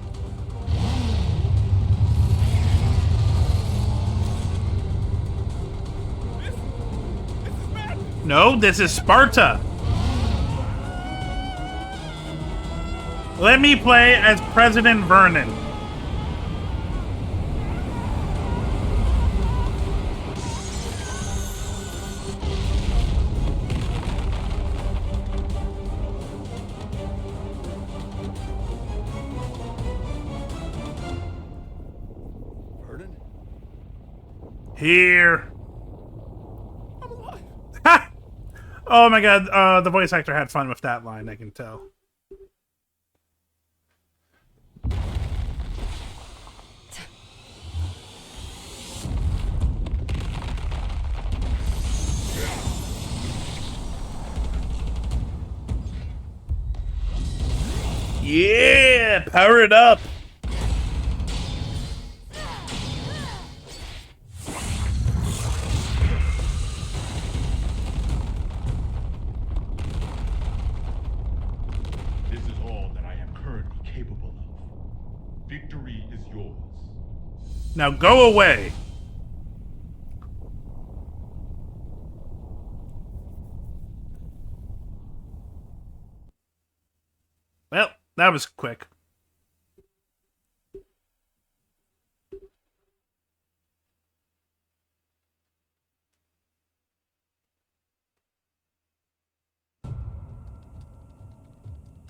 No, this is Sparta. Let me play as President Vernon. Here. Ha! Oh my god, the voice actor had fun with that line, I can tell. Yeah! Power it up! This is all that I am currently capable of. Victory is yours. Now go away! Well, that was quick.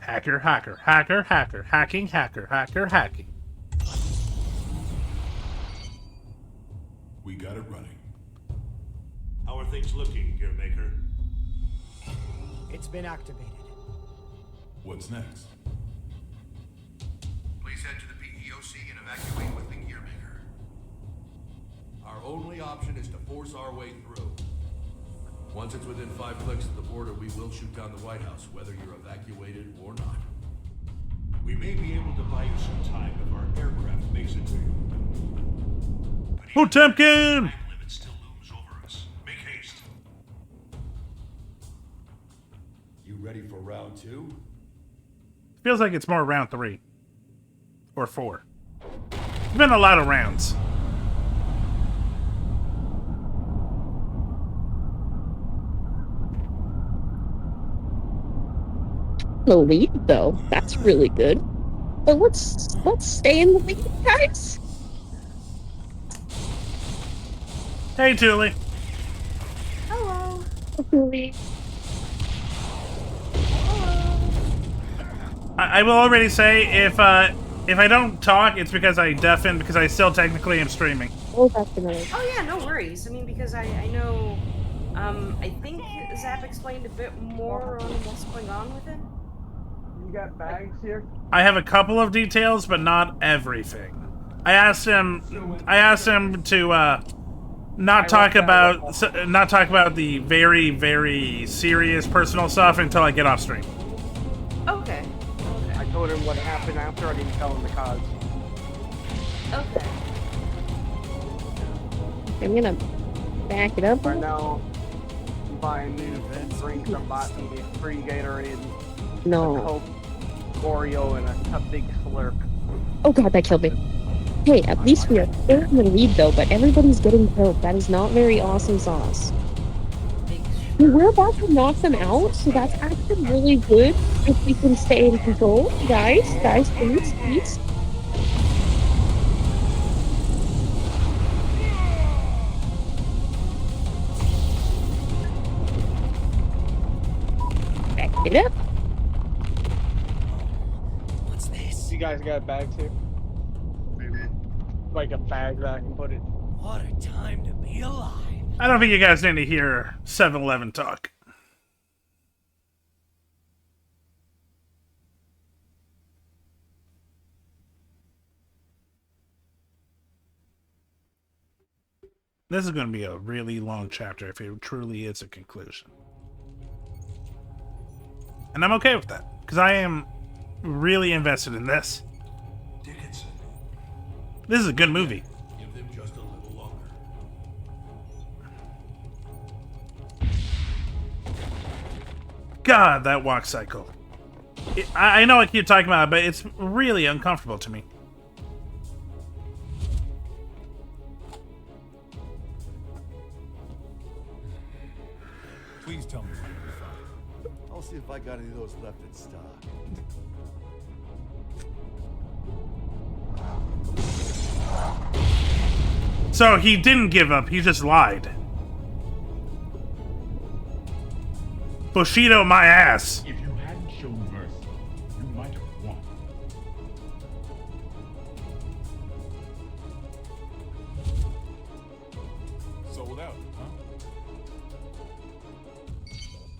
Hacker, hacker, hacker, hacker, hacking, hacker, hacker, hacking. We got it running. How are things looking, Gearmaker? It's been activated. What's next? Please head to the PEOC and evacuate with the Gearmaker. Our only option is to force our way through. Once it's within 5 clicks of the border, we will shoot down the White House, whether you're evacuated or not. We may be able to buy you some time if our aircraft makes it to you. Potemkin! Time limit still looms over us. Make haste. You ready for round 2? Feels like it's more round 3. Or 4. It's been a lot of rounds. The lead, though. That's really good. But let's stay in the lead, guys. Hey, Julie. Hello. Julie. I will already say if I don't talk, it's because I deafen because I still technically am streaming. Oh, that's annoying. Oh yeah, no worries. I mean, because I know, I think Zap explained a bit more on what's going on with it. You got bags here? I have a couple of details, but not everything. I asked him to not talk about the very, very serious personal stuff until I get off stream. Okay. I told him what happened after. I didn't tell him the cause. Okay. I'm gonna back it up. Right now, I'm buying new drinks. I'm buying me free Gatorade, No. a Coke, Oreo, and a big slurp. Oh god, that killed me. Hey, at least we are still in the lead though, but everybody's getting killed. That is not very awesome sauce. We're about to knock them out, so that's actually really good if we can stay in control. Guys, please. Back it up. What's this? You guys got bags here? Maybe. Like a bag that I can put it. What a time to be alive. I don't think you guys need to hear 7-Eleven talk. This is going to be a really long chapter if it truly is a conclusion. And I'm okay with that, because I am really invested in this. Dickinson. This is a good movie. Give them just a little longer. God, that walk cycle. I know I keep talking about it, but it's really uncomfortable to me. Please tell me when you're fine. I'll see if I got any of those left in stock. So he didn't give up, he just lied. Bushido my ass. If you hadn't shown mercy, you might have won. sold out, huh?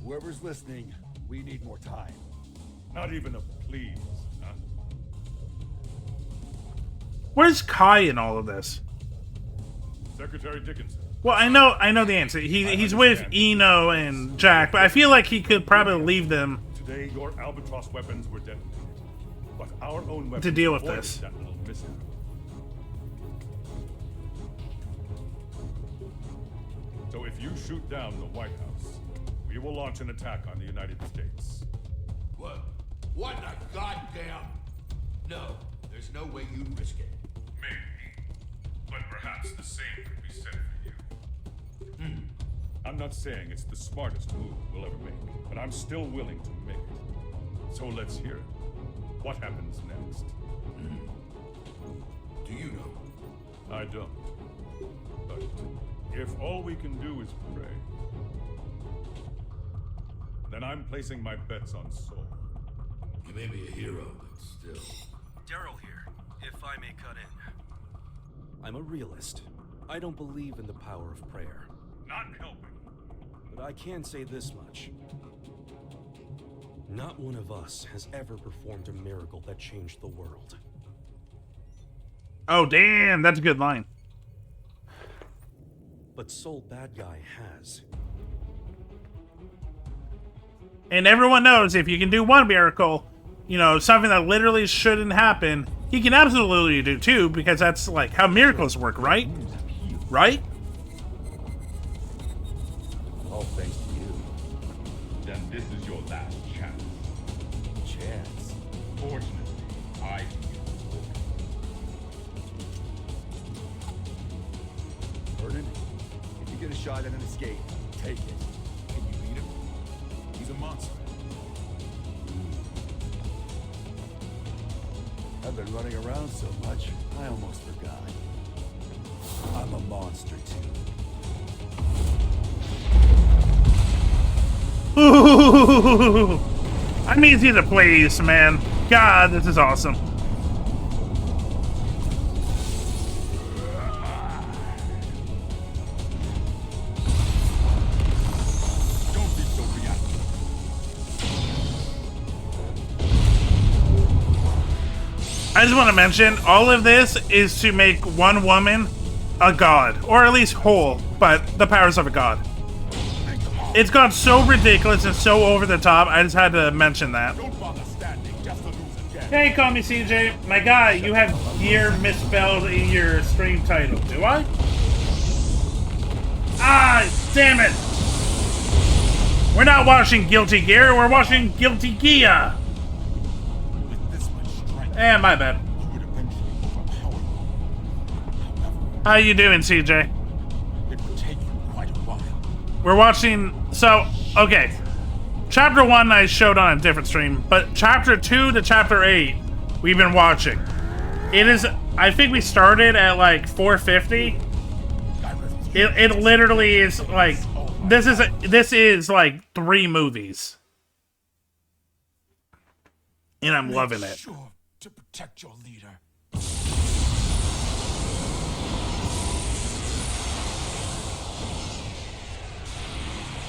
Whoever's listening, we need more time. Not even a please, huh? Where's Kai in all of this? Secretary Dickinson. Well, I know the answer. He's with Eno and Jack, but I feel like he could probably leave them Today, your Albatross weapons were detonated, but our own weapons to deal with avoided this. that little mishap. So if you shoot down the White House, we will launch an attack on the United States. What? What the goddamn? No, there's no way you'd risk it. Maybe, but perhaps the same could be said for you. I'm not saying it's the smartest move we'll ever make, but I'm still willing to make it. So let's hear it. What happens next? Do you know? I don't. But if all we can do is pray, then I'm placing my bets on Soul. You may be a hero, but still. Daryl here, if I may cut in. I'm a realist. I don't believe in the power of prayer. Not helping. But I can say this much. Not one of us has ever performed a miracle that changed the world. Oh, damn, that's a good line. But Soul Bad Guy has. And everyone knows if you can do one miracle, you know, something that literally shouldn't happen, he can absolutely do two, because that's like how miracles work, right? Right? All thanks to you. Then this is your last chance. Chance? Fortunately, I Vernon, if you get a shot at an escape, take it. Can you beat him? He's a monster. I've been running around so much, I almost forgot. I'm a monster too. Ooh, I'm easy to please, man. God, this is awesome. Don't be so reactive. I just want to mention, all of this is to make one woman a god, or at least whole, but the powers of a god. It's gone so ridiculous and so over the top, I just had to mention that. Don't bother standing just to lose again. Hey, call me CJ. My guy, you have year misspelled in your stream title. Do I? Ah, damn it! We're not watching Guilty Gear, we're watching Guilty Gear! With this much strength, My bad. you would eventually overpower me. However, How you doing, CJ? it would take you quite a while. We're watching... So, okay. Chapter 1 I showed on a different stream, but Chapter 2 to Chapter 8 we've been watching. It is... I think we started at like 450. It literally is like... This is like 3 movies. And I'm loving it. Sure to protect your leader.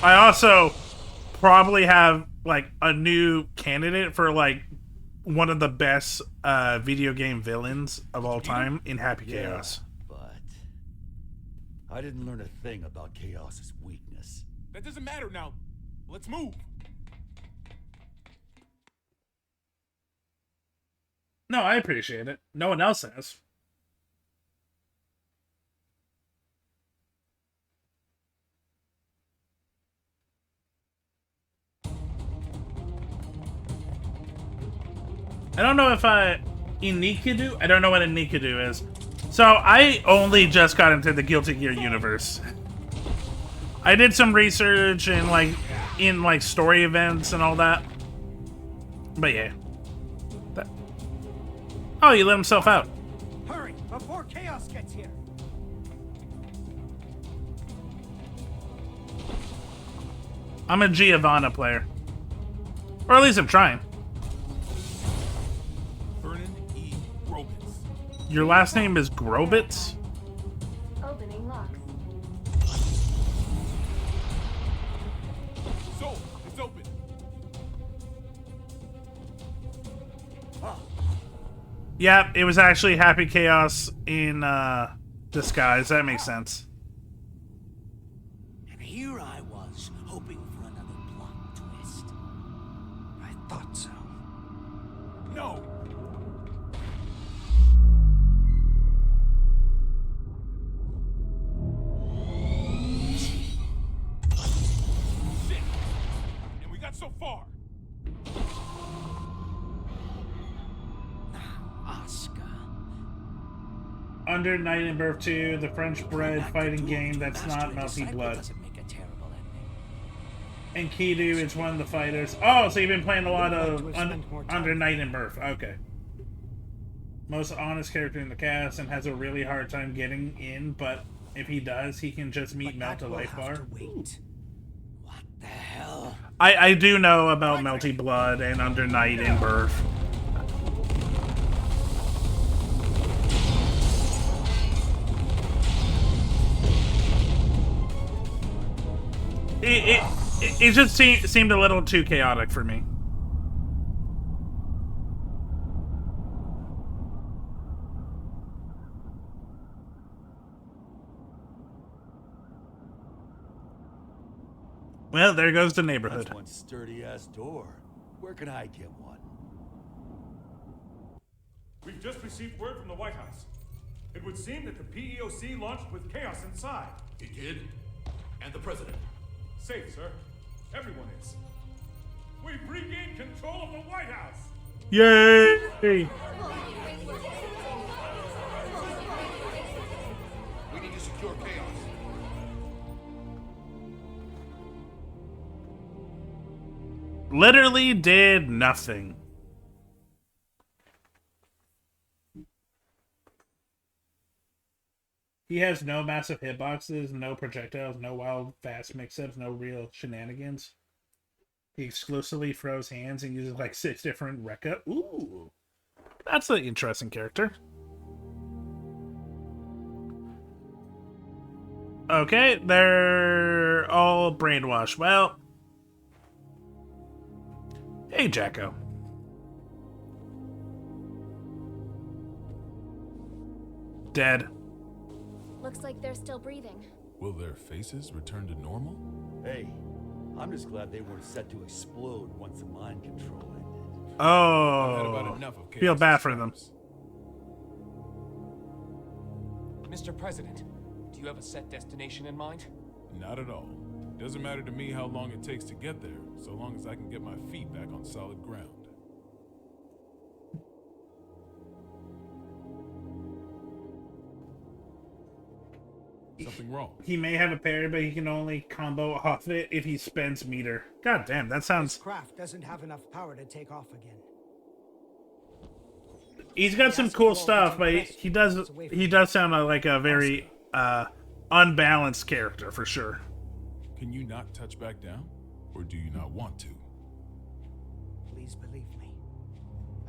I also probably have like a new candidate for like one of the best video game villains of all time in Happy Chaos. But I didn't learn a thing about Chaos's weakness. That doesn't matter now. Let's move. No, I appreciate it. No one else has. I don't know if Inikadu? I don't know what Inikadu is. So, I only just got into the Guilty Gear universe. I did some research and in story events and all that. But yeah. Oh, he let himself out. Hurry, before Chaos gets here. I'm a Giovanna player. Or at least I'm trying. Vernon E. Grobitz. Your last name is Grobitz? Opening locks. Yep, it was actually Happy Chaos in disguise. That makes sense. And here I was, hoping for another plot twist. I thought so. No! Shit! And we got so far! Oscar. Under Night and Birth 2, the French-bred fighting game that's not Melty Blood. And Kidu is one of the fighters. Oh, so you've been playing a lot of Under Night and Birth. Okay. Most honest character in the cast and has a really hard time getting in, but if he does, he can just meet Melt a Life Bar. What the hell? I do know about Melty Blood and Under Night and Birth. It just seemed a little too chaotic for me. Well, there goes the neighborhood. That's one sturdy-ass door. Where can I get one? We've just received word from the White House. It would seem that the PEOC launched with chaos inside. It did? And the president? Safe, sir. Everyone is. We've regained control of the White House! Yay! We need to secure chaos. Literally did nothing. He has no massive hitboxes, no projectiles, no wild fast mix-ups, no real shenanigans. He exclusively throws hands and uses like 6 different Rekka. Ooh, that's an interesting character. Okay, they're all brainwashed. Well, hey, Jacko. Dead. Looks like they're still breathing. Will their faces return to normal? Hey, I'm just glad they weren't set to explode once the mind control ended. Oh, feel bad for them. Mr. President, do you have a set destination in mind? Not at all. Doesn't matter to me how long it takes to get there, so long as I can get my feet back on solid ground. Something wrong. He may have a parry, but he can only combo off it if he spends meter. God damn, that sounds... This craft doesn't have enough power to take off again. He's got some cool stuff, but he does sound like a very unbalanced character for sure. Can you not touch back down? Or do you not want to? Please believe me.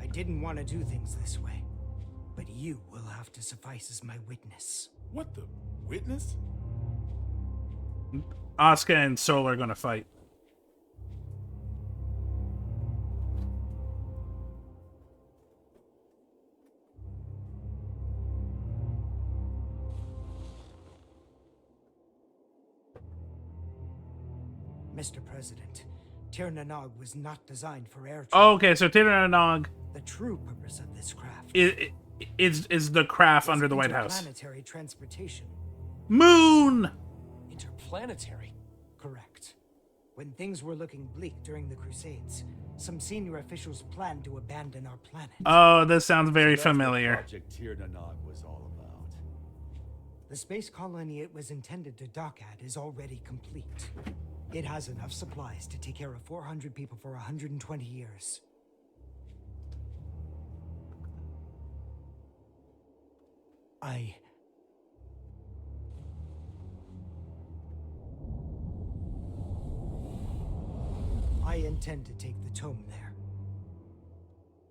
I didn't want to do things this way. But you will have to suffice as my witness. What the... witness? Asuka and Sol are gonna fight. Mr. President, Tir Nanog was not designed for air travel. Oh, okay, so Tir Nanog... The true purpose of this craft... is the craft under the White House. Interplanetary transportation. Moon! Interplanetary? Correct. When things were looking bleak during the Crusades, some senior officials planned to abandon our planet. Oh, this sounds very So that's familiar. what Project Tir Nanog was all about. The space colony it was intended to dock at is already complete. It has enough supplies to take care of 400 people for 120 years. I intend to take the tome there.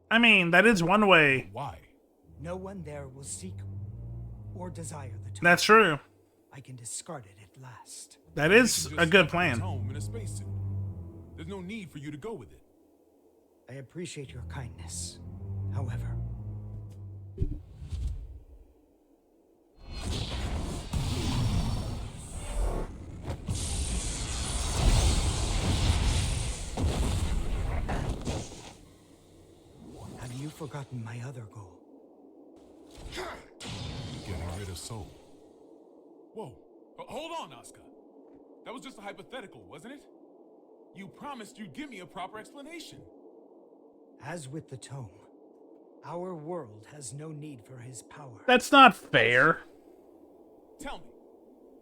I mean, that is one way. Why? No one there will seek or desire the tome. That's true. I can discard it at last. That is a good plan. Home in a spacesuit. There's no need for you to go with it. I appreciate your kindness, However, have you forgotten my other goal? Getting rid of Soul. Whoa. Hold on, Oscar. That was just a hypothetical, wasn't it? You promised you'd give me a proper explanation. As with the tome, our world has no need for his power. That's not fair. Tell me,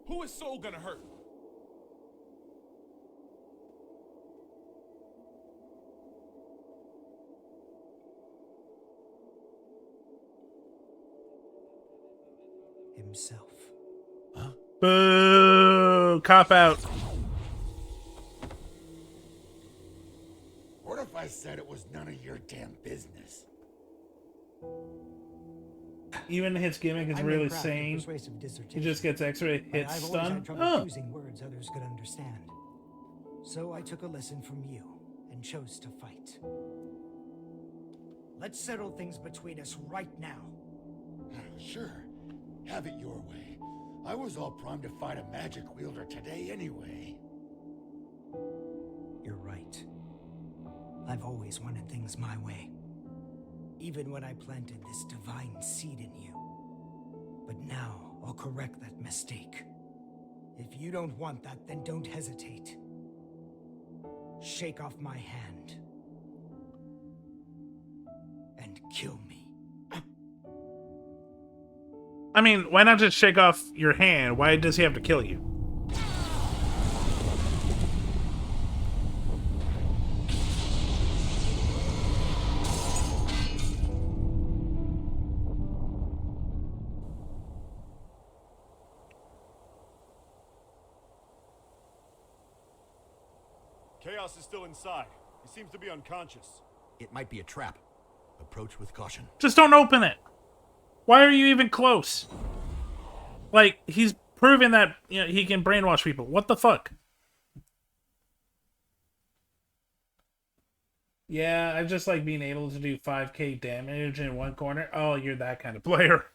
who is Soul gonna hurt? Himself. Boo! Cop out. What if I said it was none of your damn business? Even his gimmick is really sane. He just gets extra hit I've always stun. had trouble choosing words others could understand. So I took a lesson from you and chose to fight. Let's settle things between us right now. Sure. Have it your way. I was all primed to fight a magic wielder today anyway. You're right. I've always wanted things my way. Even when I planted this divine seed in you. But now, I'll correct that mistake. If you don't want that, then don't hesitate. Shake off my hand. And kill me. I mean, why not just shake off your hand? Why does he have to kill you? Chaos is still inside. He seems to be unconscious. It might be a trap. Approach with caution. Just don't open it. Why are you even close? Like, he's proven that, you know, he can brainwash people. What the fuck? Yeah, I just like being able to do 5k damage in one corner. Oh, you're that kind of player.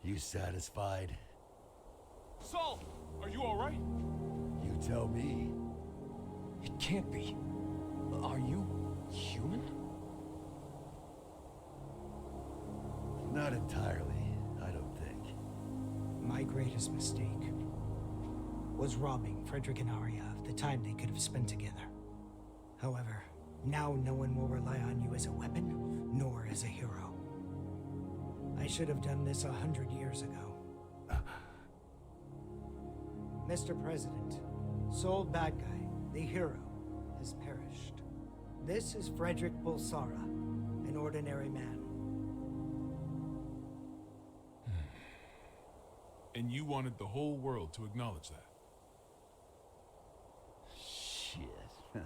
You satisfied? Saul, are you alright? You tell me. It can't be. Are you human? Not entirely, I don't think. My greatest mistake was robbing Frederick and Arya of the time they could have spent together. However, now no one will rely on you as a weapon, nor as a hero. I should have done this 100 years ago. Mr. President, Soul Bad Guy, the hero, has perished. This is Frederick Bulsara, an ordinary man. And you wanted the whole world to acknowledge that. Shit.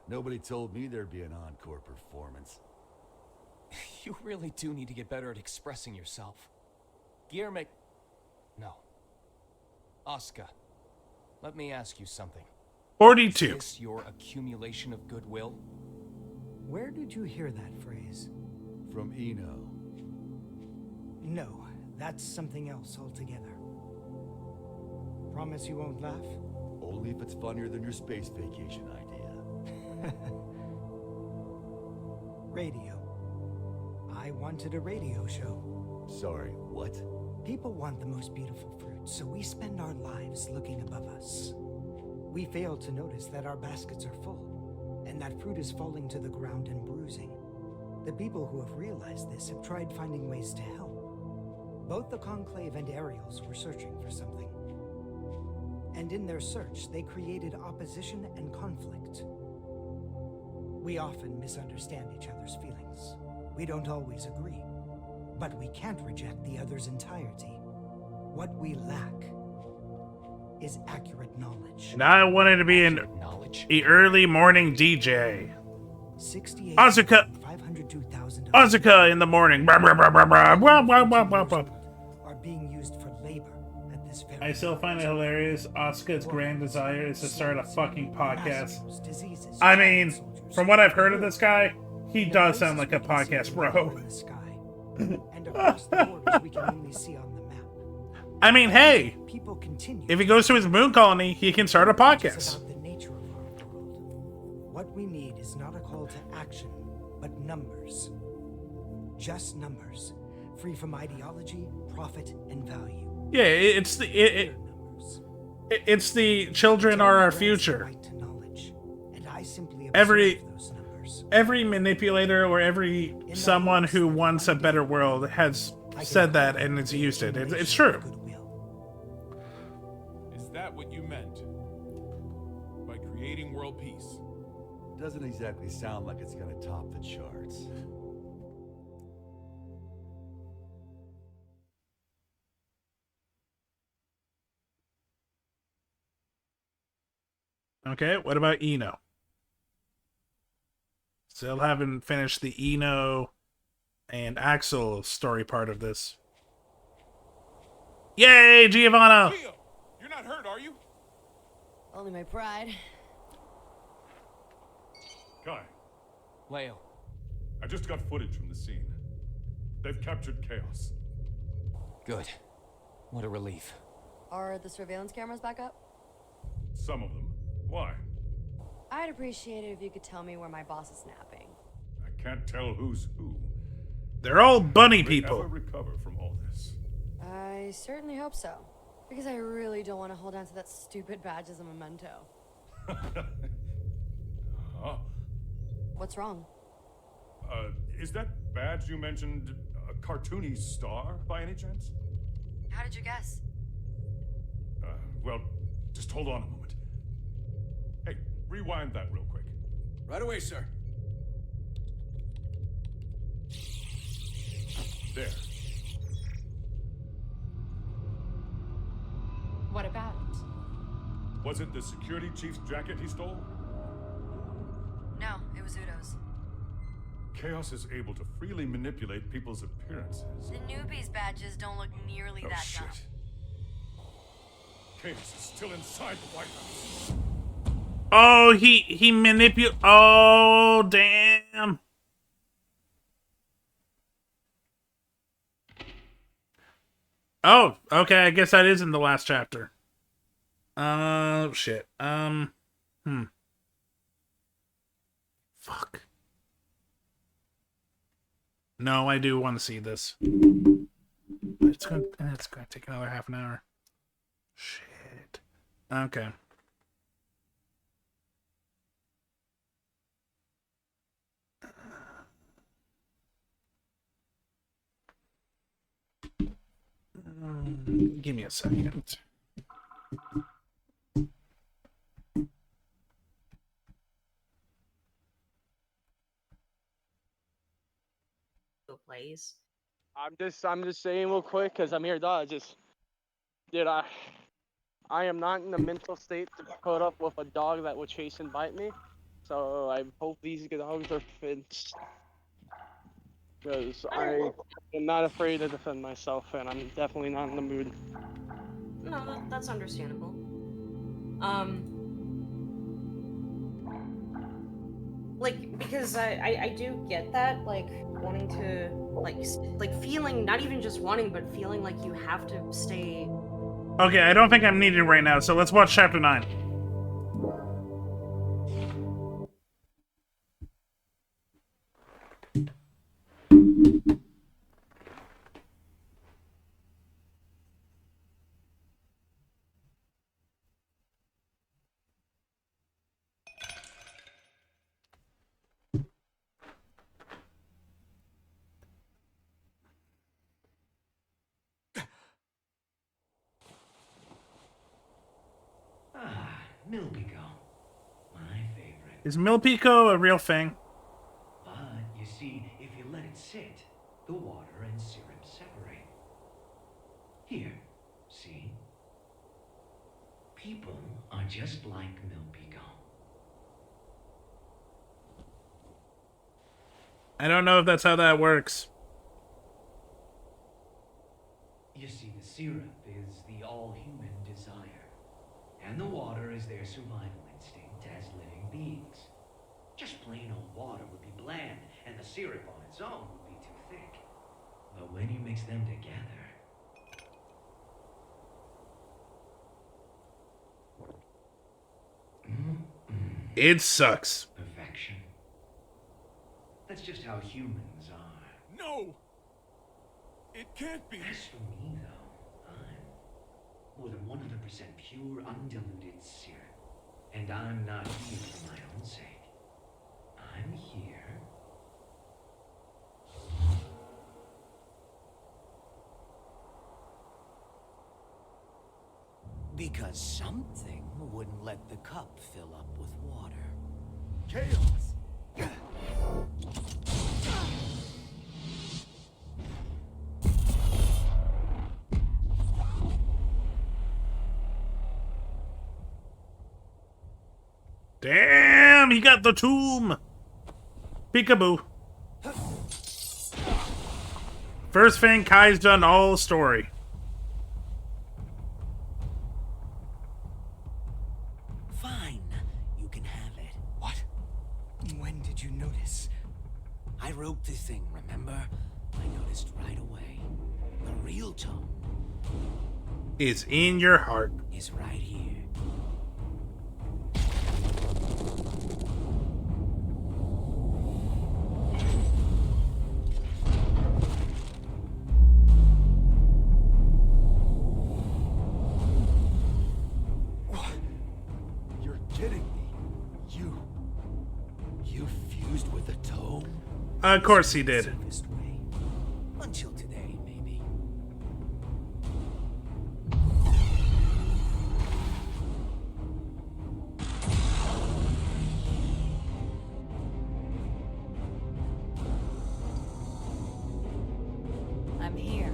Nobody told me there'd be an encore performance. You really do need to get better at expressing yourself. Guillermo... No. Oscar, let me ask you something. 42. Is this your accumulation of goodwill? Where did you hear that phrase? From Eno. No, that's something else altogether. Promise you won't laugh? Only if it's funnier than your space vacation idea. Radio. I wanted a radio show. Sorry, what? People want the most beautiful fruit, so we spend our lives looking above us. We fail to notice that our baskets are full, and that fruit is falling to the ground and bruising. The people who have realized this have tried finding ways to help. Both the Conclave and Ariels were searching for something. And in their search, they created opposition and conflict. We often misunderstand each other's feelings. We don't always agree. But we can't reject the other's entirety. What we lack is accurate knowledge. And I wanted to be an early morning DJ. Asuka in the morning. Blah, blah, blah, blah, blah, blah, blah, blah, blah, blah. Are being used for labor at this very I still find it hilarious. Asuka's grand desire is to start a fucking podcast. I mean, from what I've heard of this guy, he does sound like a podcast bro. And across the borders we can only see on the map. I mean, hey, if he goes to his moon colony, he can start a podcast. About the nature of our world. What we need is not a call to action, but numbers. Just numbers, free from ideology, profit, and value. Yeah, it's the children are our future. Every manipulator or every someone who wants a better world has said that and has used it. It's true. Is that what you meant by creating world peace? Doesn't exactly sound like it's gonna top the charts. Okay, what about Eno? Still haven't finished the Eno and Axel story part of this. Yay, Giovanna! Leo, you're not hurt, are you? Only my pride. Kai. Leo. I just got footage from the scene. They've captured Chaos. Good. What a relief. Are the surveillance cameras back up? Some of them. Why? I'd appreciate it if you could tell me where my boss is snapping. I can't tell who's who. They're all bunny Will they people. ever recover from all this? I certainly hope so. Because I really don't want to hold on to that stupid badge as a memento. Huh? What's wrong? Is that badge you mentioned a cartoony star by any chance? How did you guess? Well, just hold on a moment. Hey, rewind that real quick. Right away, sir. There. What about it? Was it the security chief's jacket he stole? No, it was Udo's. Chaos is able to freely manipulate people's appearances. The newbies badges don't look nearly that shit. dumb. Chaos is still inside the White House. Oh, he manipulate. Oh, damn. Oh, okay. I guess that is in the last chapter. Oh, shit. Fuck. No, I do want to see this. But it's going to take another half an hour. Shit. Okay. Give me a second. Plays. I'm just saying real quick because I'm here, dog. Dude, I am not in the mental state to put up with a dog that would chase and bite me. So I hope these dogs are fenced. Because I am not afraid to defend myself, and I'm definitely not in the mood. No, that's understandable. Like, because I do get that, like, wanting to, like feeling, not even just wanting, but feeling like you have to stay... Okay, I don't think I'm needed right now, so let's watch chapter 9. Milpico. My favorite. Is Milpico a real thing? But, you see, if you let it sit, the water and serum separate. Here, see? People are just like Milpico. I don't know if that's how that works. You see, the syrup is the all-human desire, and the water is their survival instinct as living beings. Just plain old water would be bland, and the syrup on its own would be too thick. But when you mix them together... It sucks. Perfection. That's just how humans are. No! It can't be. As for me, though, I'm more than 100% pure, undiluted syrup. And I'm not here for my own sake. I'm here... because something wouldn't let the cup fill up with water. Chaos! Damn, he got the tomb. Peekaboo. First thing, Kai's done all the story. Fine, you can have it. What? When did you notice? I wrote the thing, remember? I noticed right away. The real tome It's in your heart. is right here. You're kidding me. You fused with the tome? Of course he did. Safest way. Until today, maybe. I'm here.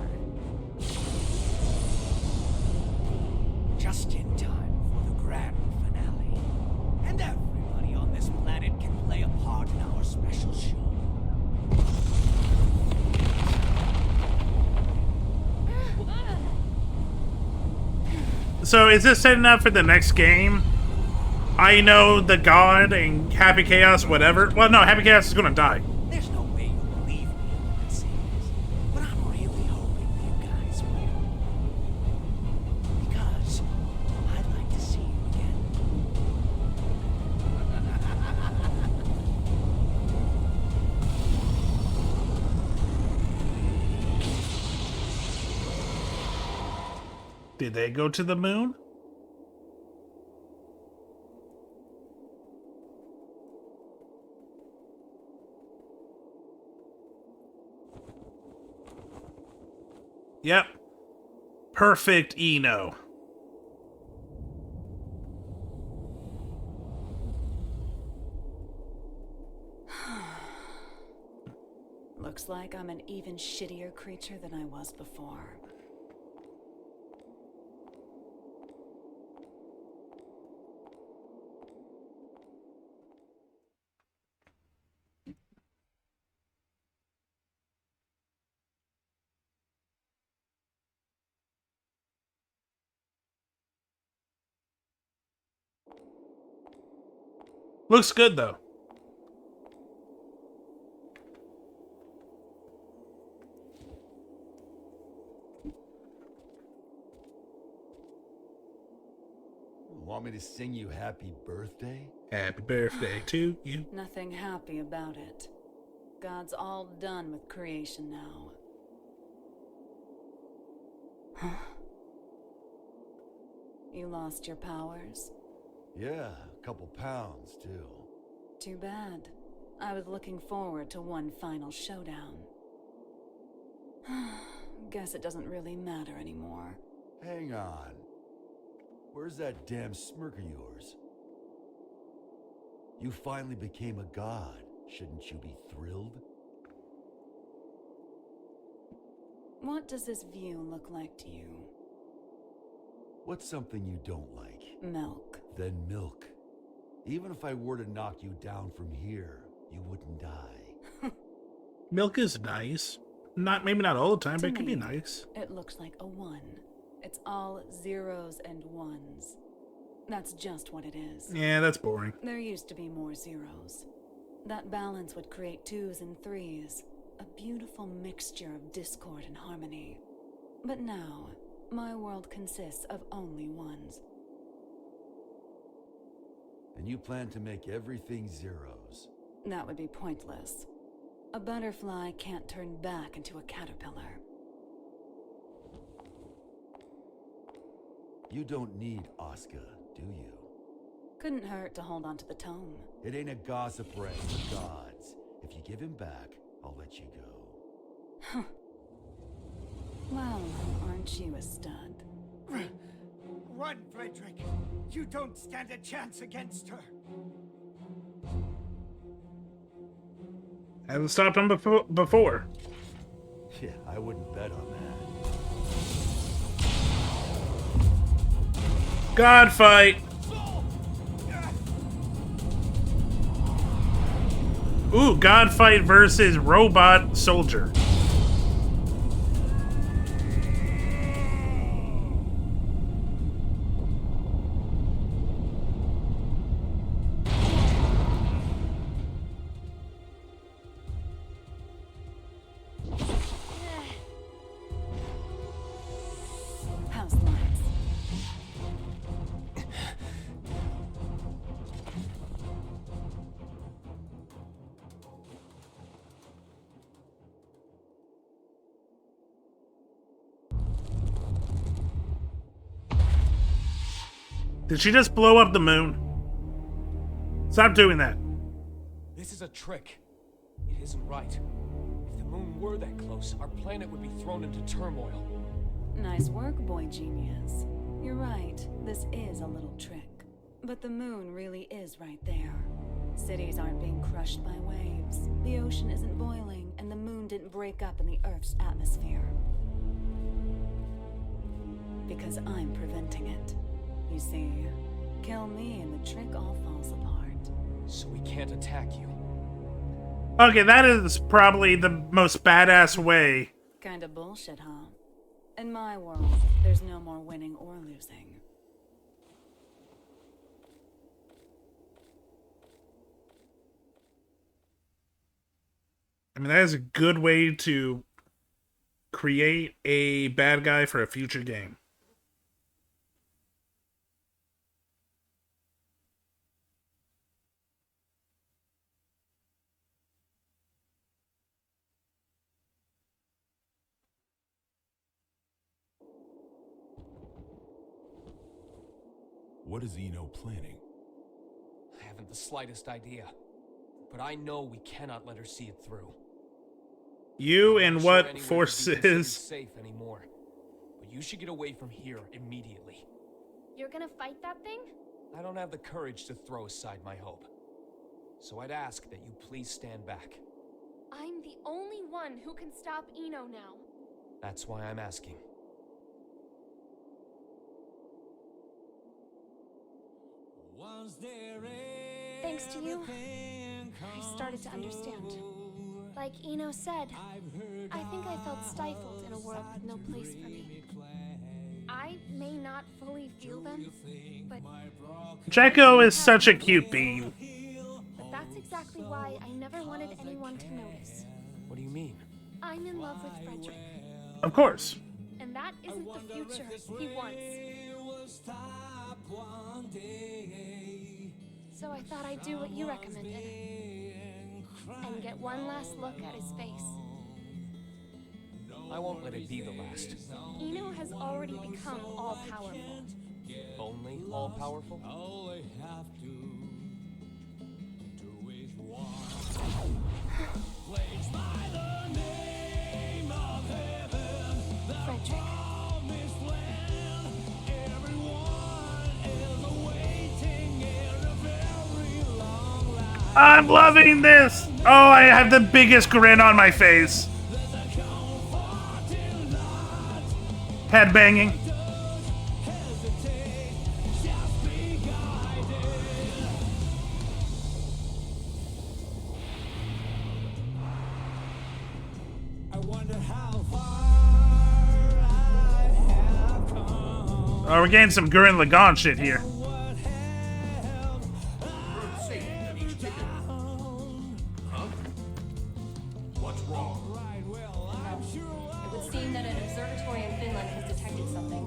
Just in time for the grand finale. And everybody on this planet can play a part in our special show. So is this setting up for the next game? I know the god and Happy Chaos, whatever. Well, no, Happy Chaos is gonna die. There's no way you'll believe me when I say this, but I'm really hoping you guys will. Because I'd like to see you again. Did they go to the moon? Yep. Perfect Eno. Looks like I'm an even shittier creature than I was before. Looks good though. Want me to sing you happy birthday? Happy birthday to you. Nothing happy about it. God's all done with creation now. Huh? You lost your powers? Yeah, a couple pounds, too. Too bad. I was looking forward to one final showdown. Guess it doesn't really matter anymore. Hang on. Where's that damn smirk of yours? You finally became a god. Shouldn't you be thrilled? What does this view look like to you? What's something you don't like? Milk. Then milk. Even if I were to knock you down from here, you wouldn't die. Milk is nice. Maybe not all the time, but it can be me, nice. It looks like a 1. It's all zeros and ones. That's just what it is. Yeah, that's boring. There used to be more zeros. That balance would create 2s and 3s. A beautiful mixture of discord and harmony. But now, my world consists of only 1s. And you plan to make everything zeros? That would be pointless. A butterfly can't turn back into a caterpillar. You don't need Oscar, do you? Couldn't hurt to hold on to the tome. It ain't a gossip ring for gods. If you give him back, I'll let you go. Well, aren't you a stud? Run, Frederick. You don't stand a chance against her. Hasn't stopped him before. Yeah, I wouldn't bet on that. God fight. Ooh, God fight versus robot soldier. How's lights? Did she just blow up the moon? Stop doing that. This is a trick. It isn't right. If the moon were that close, our planet would be thrown into turmoil. Nice work, boy genius. You're right, this is a little trick. But the moon really is right there. Cities aren't being crushed by waves. The ocean isn't boiling, and the moon didn't break up in the Earth's atmosphere. Because I'm preventing it. You see, kill me and the trick all falls apart. So we can't attack you. Okay, that is probably the most badass way. Kinda bullshit, huh? In my world, there's no more winning or losing. I mean, that is a good way to create a bad guy for a future game. What is Eno planning? I haven't the slightest idea. But I know we cannot let her see it through. You and what Anywhere forces? safe anymore. But you should get away from here immediately. You're gonna fight that thing? I don't have the courage to throw aside my hope. So I'd ask that you please stand back. I'm the only one who can stop Eno now. That's why I'm asking. Thanks to you, I started to understand. Like Eno said, I think I felt stifled in a world with no place for me. I may not fully feel them, but Jacko is such a cute bean. But that's exactly why I never wanted anyone to notice. What do you mean? I'm in love with Frederick. Of course. And that isn't the future he wants. So I thought I'd do what you recommended. And get one last look at his face. I won't let it be the last. Eno has already become all-powerful. Only all-powerful? Frederick. I'm loving this! Oh, I have the biggest grin on my face. Head banging. Oh, we're getting some Gurren Lagann shit here. Huh? What's wrong? It would seem that an observatory in Finland has detected something.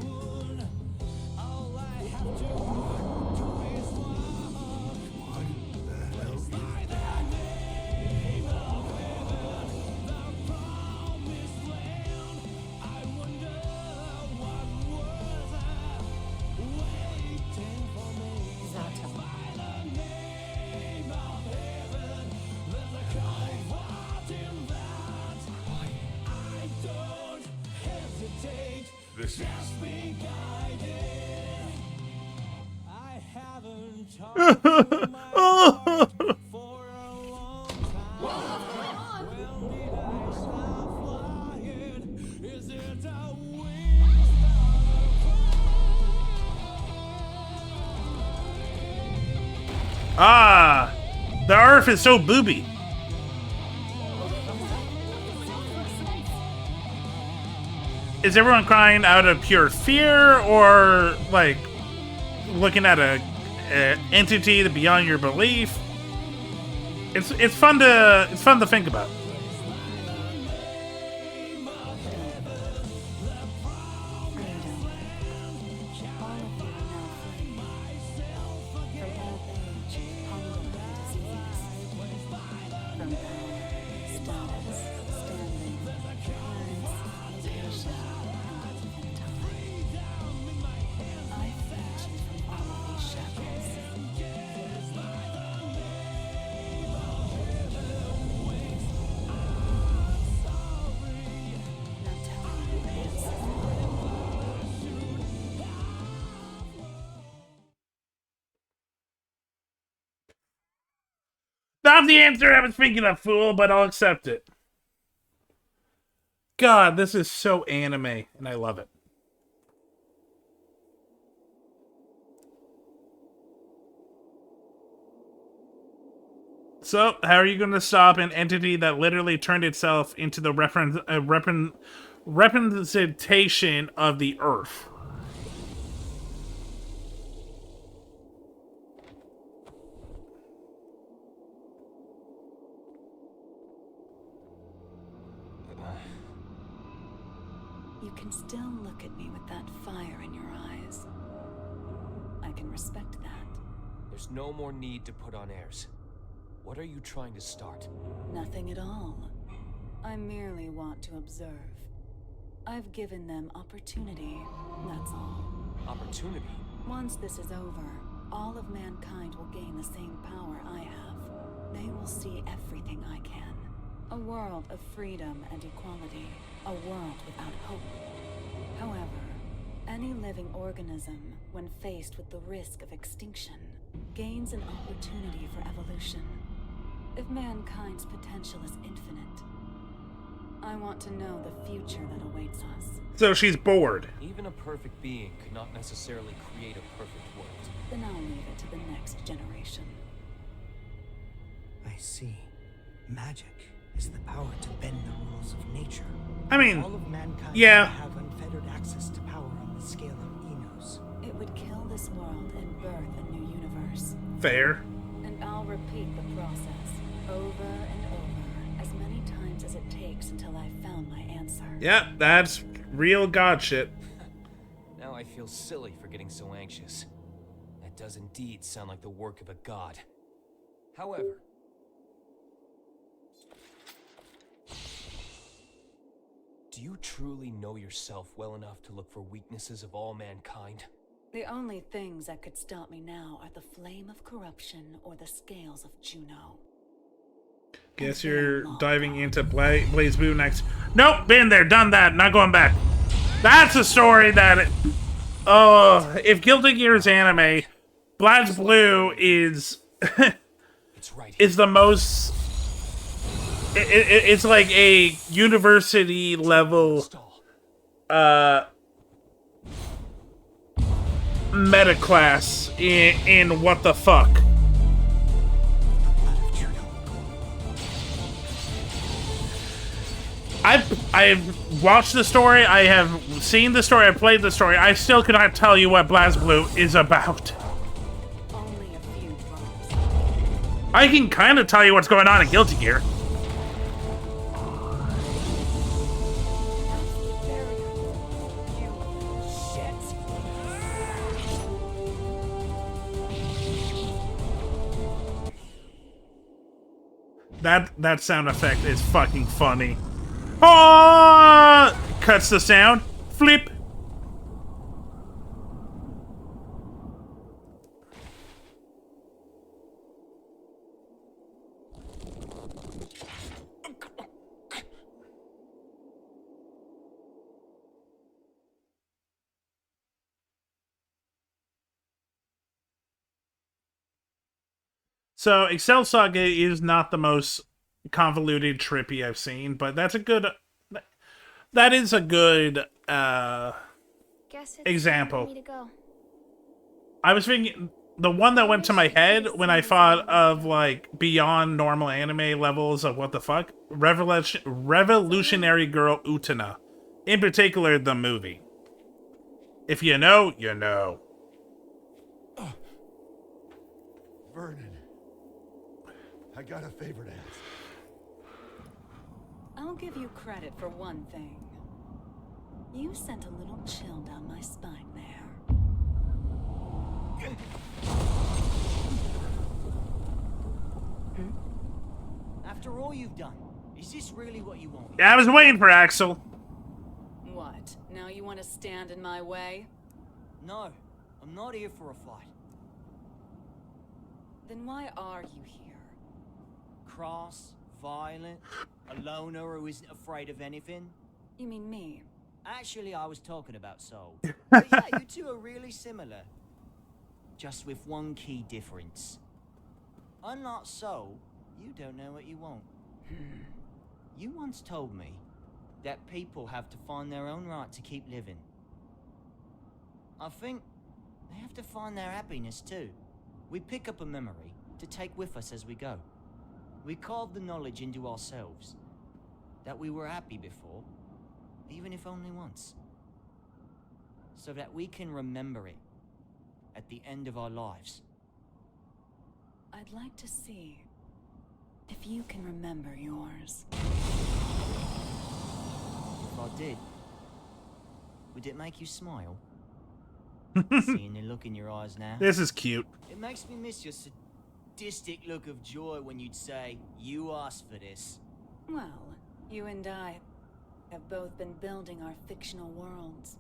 This is... Ah, the Earth is so booby. Is everyone crying out of pure fear, or like looking at a entity that beyond your belief? It's fun to think about. Not the answer I was thinking of, fool, but I'll accept it. God, this is so anime, and I love it. So, how are you going to stop an entity that literally turned itself into the representation of the Earth? You can still look at me with that fire in your eyes. I can respect that. There's no more need to put on airs. What are you trying to start? Nothing at all. I merely want to observe. I've given them opportunity, that's all. Opportunity? Once this is over, all of mankind will gain the same power I have. They will see everything I can. A world of freedom and equality. A world without hope. However, any living organism, when faced with the risk of extinction, gains an opportunity for evolution. If mankind's potential is infinite, I want to know the future that awaits us. So she's bored. Even a perfect being could not necessarily create a perfect world. Then I'll leave it to the next generation. I see. Magic is the power to bend the rules of nature. I mean, all of mankind yeah. have unfettered access to power on the scale of Enos. It would kill this world and birth a new universe. Fair. And I'll repeat the process over and over, as many times as it takes until I've found my answer. Yep, that's real god shit. Now I feel silly for getting so anxious. That does indeed sound like the work of a god. However, do you truly know yourself well enough to look for weaknesses of all mankind? The only things that could stop me now are the flame of corruption or the scales of Juno. Guess you're diving into Blaze Blue next. Nope, been there, done that, not going back. That's a story that... if Guilty Gear's anime, Blaze Blue is... is the most... It's like a university level... meta class in what the fuck. I've watched the story, I have seen the story, I've played the story. I still cannot tell you what BlazBlue is about. I can kind of tell you what's going on in Guilty Gear. That sound effect is fucking funny. Oh! Cuts the sound. Flip. So, Excel Saga is not the most convoluted, trippy I've seen, but that's a good... That is a good example. I was thinking... The one that went to my head when I thought of, like, beyond normal anime levels of what the fuck? Revolutionary Girl Utena. In particular, the movie. If you know, you know. Vernon, I got a favor to ask. I'll give you credit for one thing. You sent a little chill down my spine there. After all you've done, is this really what you want? Yeah, I was waiting for Axel. What? Now you want to stand in my way? No, I'm not here for a fight. Then why are you here? Cross, violent, a loner who isn't afraid of anything? You mean me? Actually, I was talking about Soul. But yeah, you two are really similar. Just with one key difference. Unlike Soul, you don't know what you want. You once told me that people have to find their own right to keep living. I think they have to find their happiness too. We pick up a memory to take with us as we go. We carve the knowledge into ourselves that we were happy before, even if only once. So that we can remember it at the end of our lives. I'd like to see if you can remember yours. If I did, would it make you smile? Seeing the look in your eyes now. This is cute. It makes me miss your sadistic look of joy when you'd say, "You asked for this." Well, you and I have both been building our fictional worlds.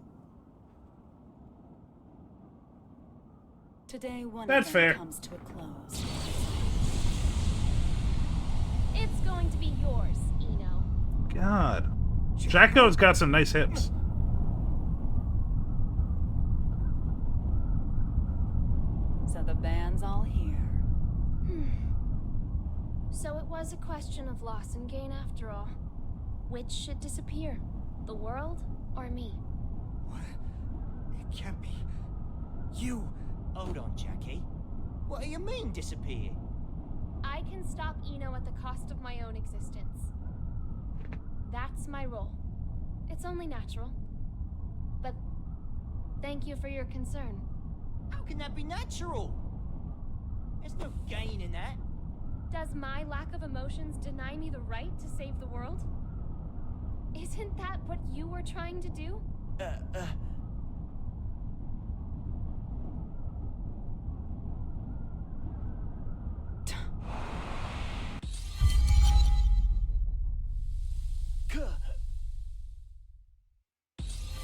Today, one That's of them fair. comes to a close. It's going to be yours, Eno. God. Jacko's got some nice hips. So the band's all here. So it was a question of loss and gain after all. Which should disappear? The world or me? What? It can't be. You. Hold on, Jackie. What do you mean, disappear? I can stop Eno at the cost of my own existence. That's my role. It's only natural. But thank you for your concern. How can that be natural? There's no gain in that. Does my lack of emotions deny me the right to save the world? Isn't that what you were trying to do?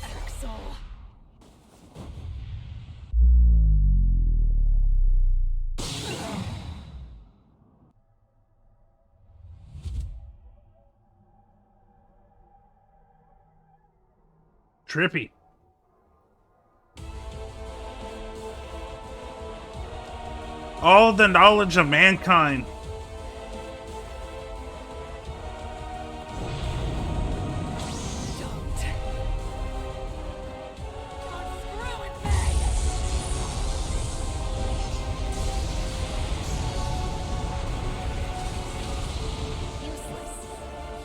Axel. Trippy. All the knowledge of mankind. Useless.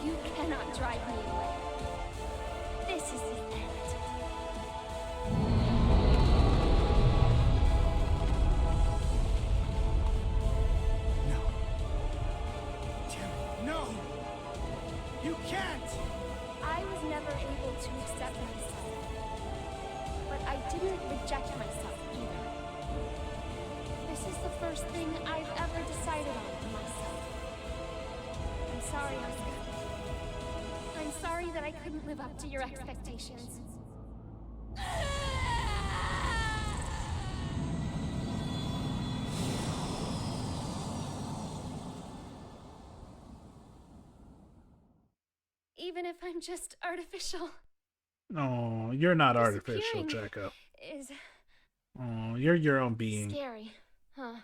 You cannot drive me away. This is the end. No. Damn it, no! You can't! I was never able to accept myself. But I didn't reject myself either. This is the first thing I've ever decided on for myself. I'm sorry, Oscar. I'm sorry that I couldn't live up to your expectations. Even if I'm just artificial. Oh, you're not artificial, Disappearing Jacko. Is Oh, you're your own being. scary, huh?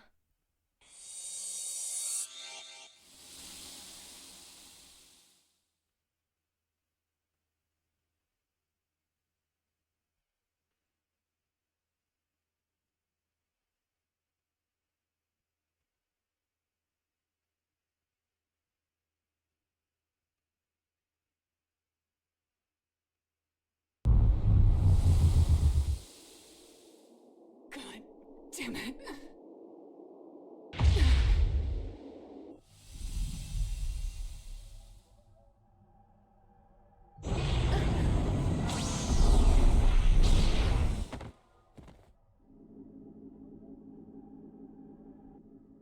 God damn it.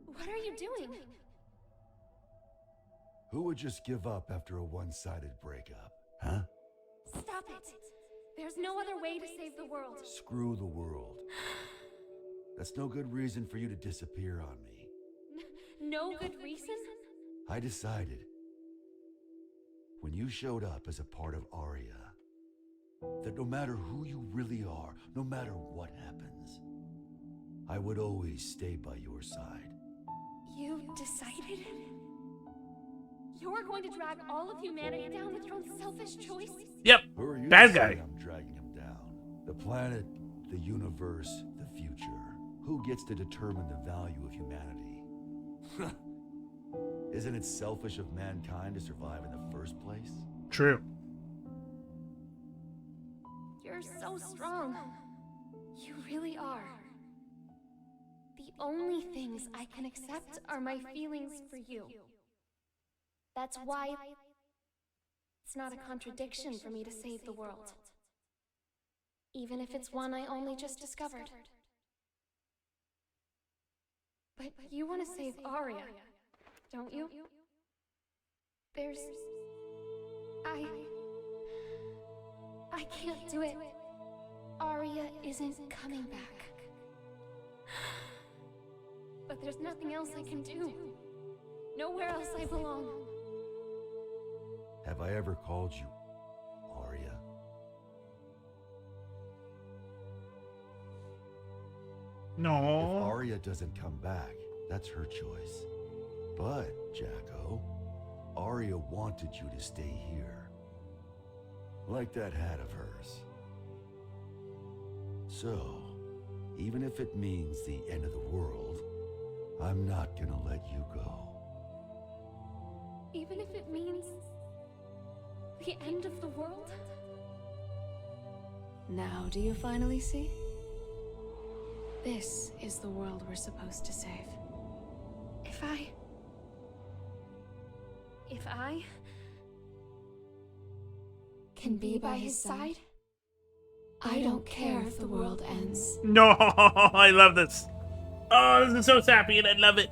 What are you doing? Who would just give up after a one-sided breakup, huh? Stop it. There's no other way to save the world. Screw the world. That's no good reason for you to disappear on me. No good reason? I decided, when you showed up as a part of Aria, that no matter who you really are, no matter what happens, I would always stay by your side. You decided? You're going to drag all of humanity down with your own selfish choice? Yep. Who are you Bad to say guy. I'm dragging him down? The planet, the universe, the future. Who gets to determine the value of humanity? Isn't it selfish of mankind to survive in the first place? True. You're so strong. You really are. The only things I can accept are my feelings for you. That's why it's not a contradiction for me to save the world. Even if it's one I only just discovered. But you want to save Aria, don't you? There's... I can't do it. Aria isn't coming back. But there's nothing else I can do. Nowhere else I belong. Have I ever called you Aria? No. If Aria doesn't come back, that's her choice. But, Jacko, Aria wanted you to stay here. Like that hat of hers. So, even if it means the end of the world, I'm not gonna let you go. Even if it means the end of the world? Now do you finally see? This is the world we're supposed to save. If I can be by his side, I don't care if the world ends. No, I love this. Oh, this is so sappy and I love it.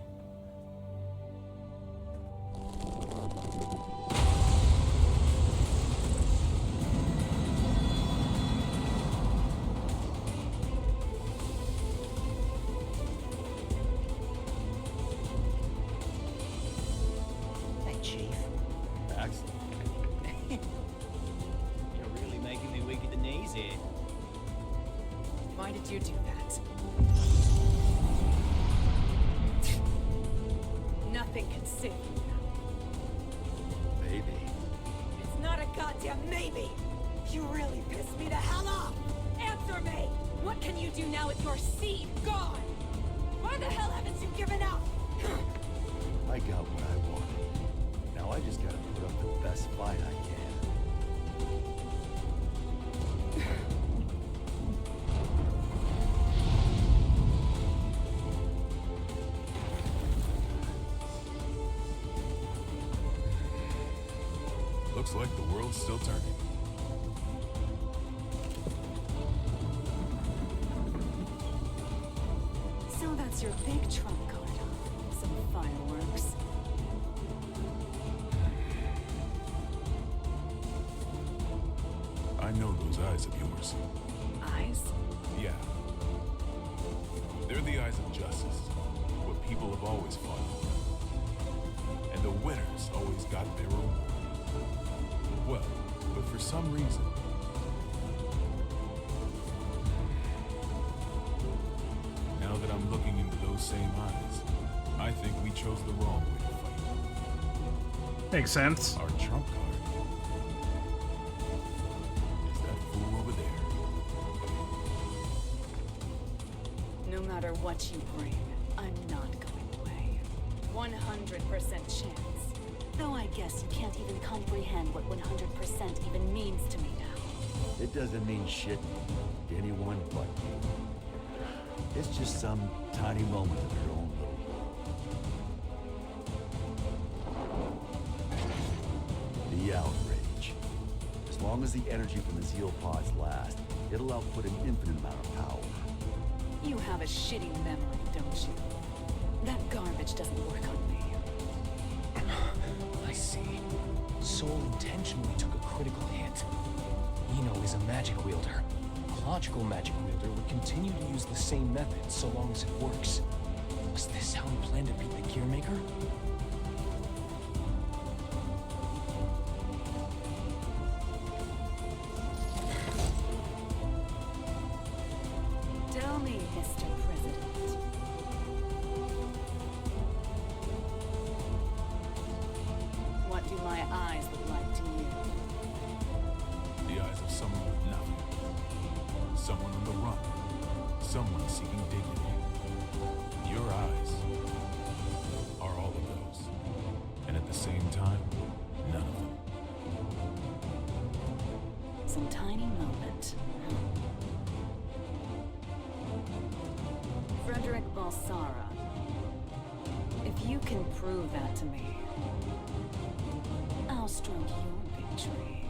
Hey, Chief. Excellent. You're really making me weak at the knees here. Why did you do that? Nothing can save you now. Maybe. It's not a goddamn maybe! You really pissed me the hell off! Answer me! What can you do now with your seed gone? Why the hell haven't you given up? I got what I wanted. Now I just gotta put up the best fight I can. Looks like the world's still turning. So that's your big trump card. Some fireworks. I know those eyes of yours. Eyes? Yeah. They're the eyes of justice. What people have always fought for. And the winners always got their reward. Well, but for some reason, now that I'm looking into those same eyes, I think we chose the wrong way to fight. Makes sense. Our trump card is that fool over there. No matter what you bring, I'm not going away. 100% chance. Though I guess you can't even comprehend what 100% even means to me now. It doesn't mean shit to anyone but you. It's just some tiny moment of your own little world. The outrage. As long as the energy from the Zeal pods last, it'll output an infinite amount of power. You have a shitty memory, don't you? That garbage doesn't work on me. I see. Soul intentionally took a critical hit. Eno is a magic wielder. A logical magic wielder would continue to use the same method so long as it works. Was this how he planned to beat the Gearmaker? Tell me, Mr. President. What do my eyes look like to you? The eyes of someone with nothing. Someone on the run. Someone seeking dignity. Your eyes are all of those. And at the same time, none of them. Some tiny moment. Frederick Balsara. If you can prove that to me, I'll stroke your victory.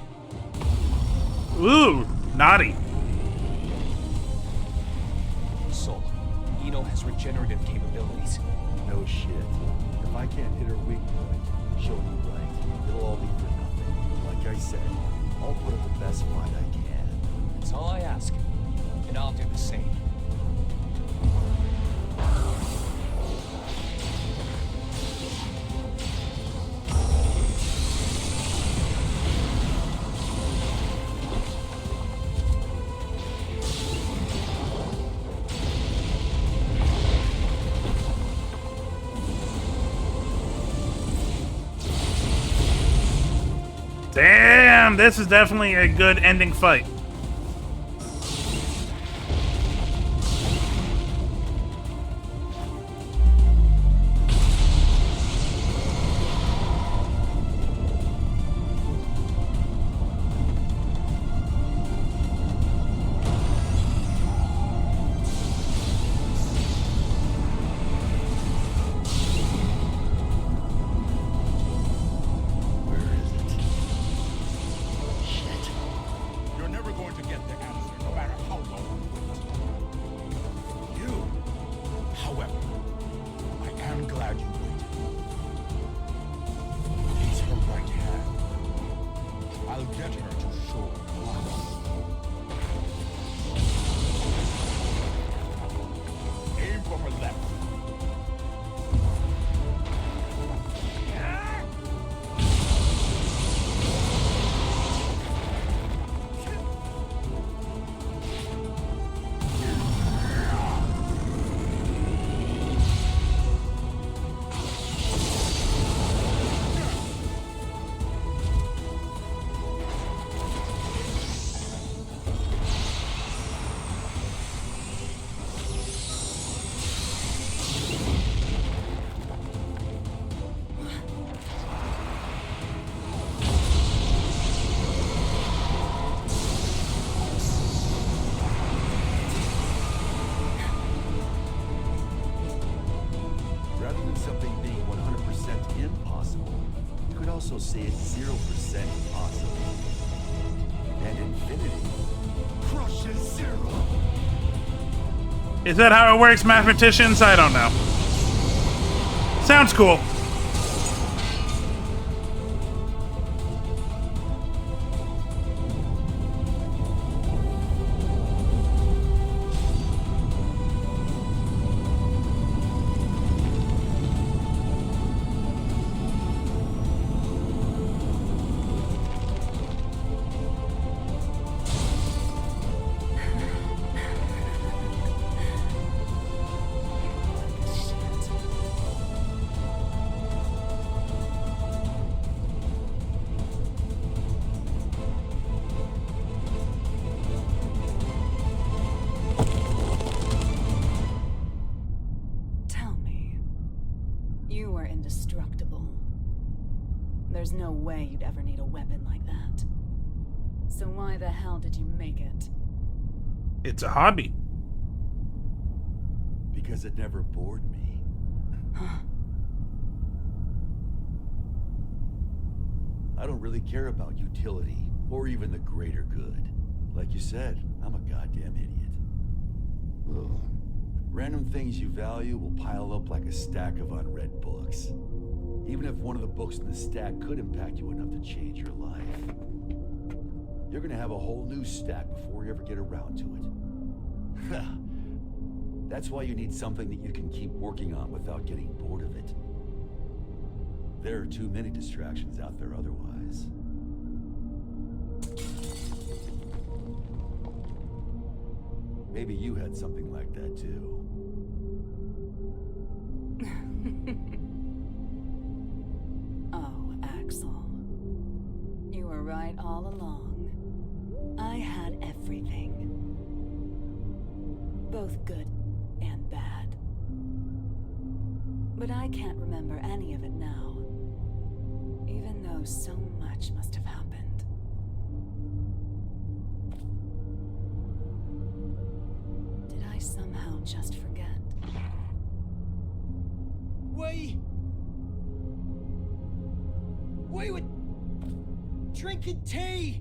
Ooh, naughty. Soul, Eno has regenerative capabilities. No shit. If I can't hit her weak point, show you right, it'll all be for nothing. Like I said, I'll put up the best fight I can. That's all I ask. And I'll do the same. Damn, this is definitely a good ending fight. when something being 100% impossible, you could also say it's 0% possible. And infinity crushes zero. Is that how it works, mathematicians? I don't know. Sounds cool. There's no way you'd ever need a weapon like that. So why the hell did you make it? It's a hobby. Because it never bored me. I don't really care about utility, or even the greater good. Like you said, I'm a goddamn idiot. Ugh. Random things you value will pile up like a stack of unread books. Even if one of the books in the stack could impact you enough to change your life, you're gonna have a whole new stack before you ever get around to it. That's why you need something that you can keep working on without getting bored of it. There are too many distractions out there otherwise. Maybe you had something like that too. Oh, Axel. You were right all along. I had everything. Both good and bad. But I can't remember any of it now. Even though so much must have happened. Did I somehow just forget? We were drinking tea,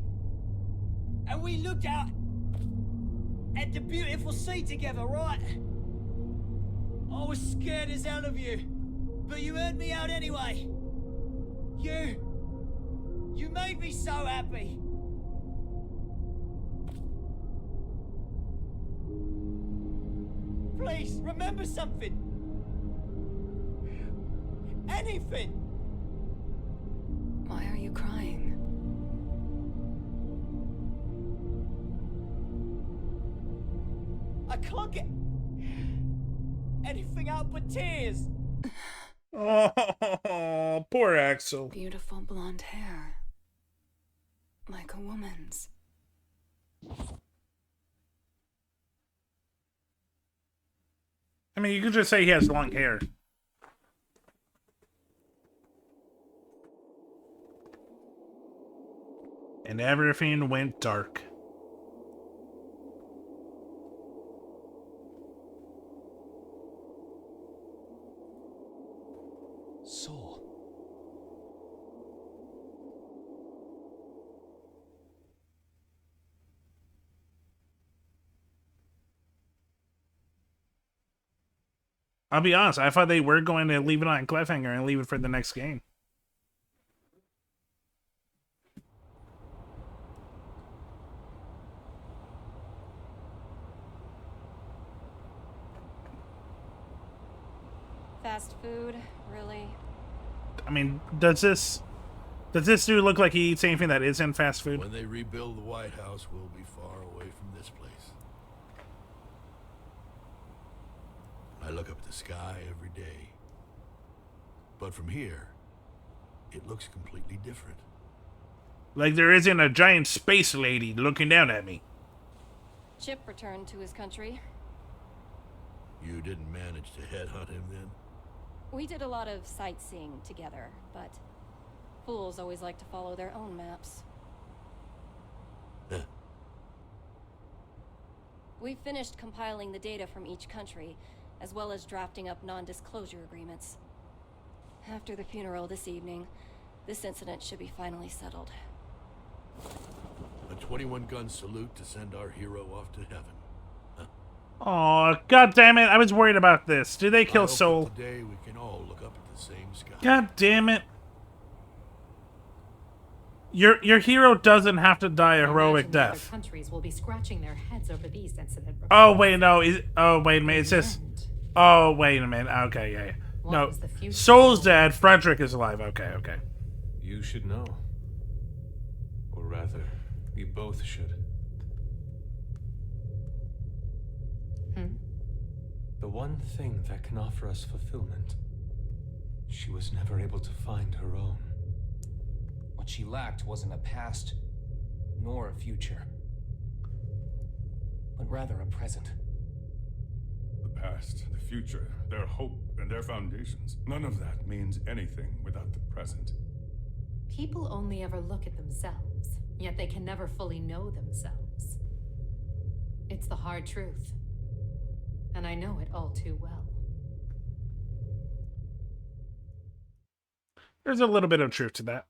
and we looked out at the beautiful sea together, right? I was scared as hell of you, but you heard me out anyway. You made me so happy. Please, remember something. Anything. Why are you crying? I can't get anything out but tears. Oh, poor Axel. Beautiful blonde hair. Like a woman's. I mean, you could just say he has long hair. And everything went dark. Soul. I'll be honest, I thought they were going to leave it on cliffhanger and leave it for the next game. Fast food, really? I mean, does this dude look like he eats anything that isn't fast food? When they rebuild the White House, we'll be far away from this place. I look up at the sky every day. But from here, it looks completely different. Like there isn't a giant space lady looking down at me. Chip returned to his country. You didn't manage to headhunt him then? We did a lot of sightseeing together, but fools always like to follow their own maps. We finished compiling the data from each country, as well as drafting up non-disclosure agreements. After the funeral this evening, this incident should be finally settled. A 21-gun salute to send our hero off to heaven. Huh? Oh, god damn it! I was worried about this. Do they kill I hope Soul? that today we can all look up at the same sky. God damn it! Your hero doesn't have to die a heroic death. Countries will be scratching their heads over these incident reports. Oh wait, no. Oh wait a minute. It's just. Oh wait a minute. Okay, yeah. No, Soul's dead. Frederick is alive. Okay, okay. You should know. Or rather, we both should. The one thing that can offer us fulfillment, she was never able to find her own. What she lacked wasn't a past, nor a future, but rather a present. The past, the future, their hope, and their foundations. None of that means anything without the present. People only ever look at themselves, yet they can never fully know themselves. It's the hard truth, and I know it all too well. There's a little bit of truth to that.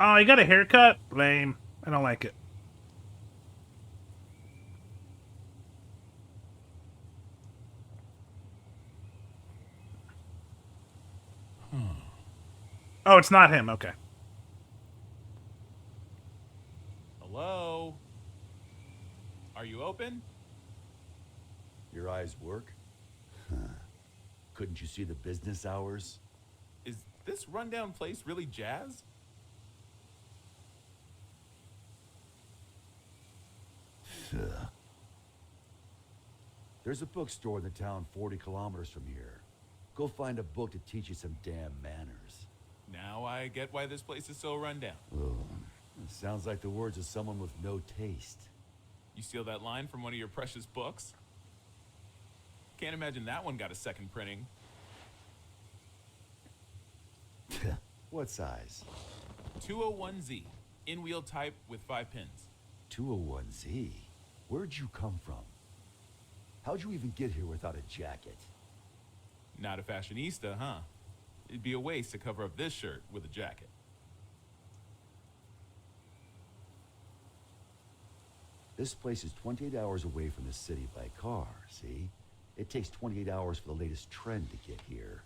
Oh, you got a haircut? Lame. I don't like it. Oh, it's not him. Okay. Hello? Are you open? Your eyes work? Huh. Couldn't you see the business hours? Is this rundown place really jazz? There's a bookstore in the town 40 kilometers from here. Go find a book to teach you some damn manners. Now I get why this place is so rundown. Oh, it sounds like the words of someone with no taste. You steal that line from one of your precious books? Can't imagine that one got a second printing. What size? 201Z. In-wheel type with 5 pins. 201Z? Where'd you come from? How'd you even get here without a jacket? Not a fashionista, huh? It'd be a waste to cover up this shirt with a jacket. This place is 28 hours away from the city by car, see? It takes 28 hours for the latest trend to get here.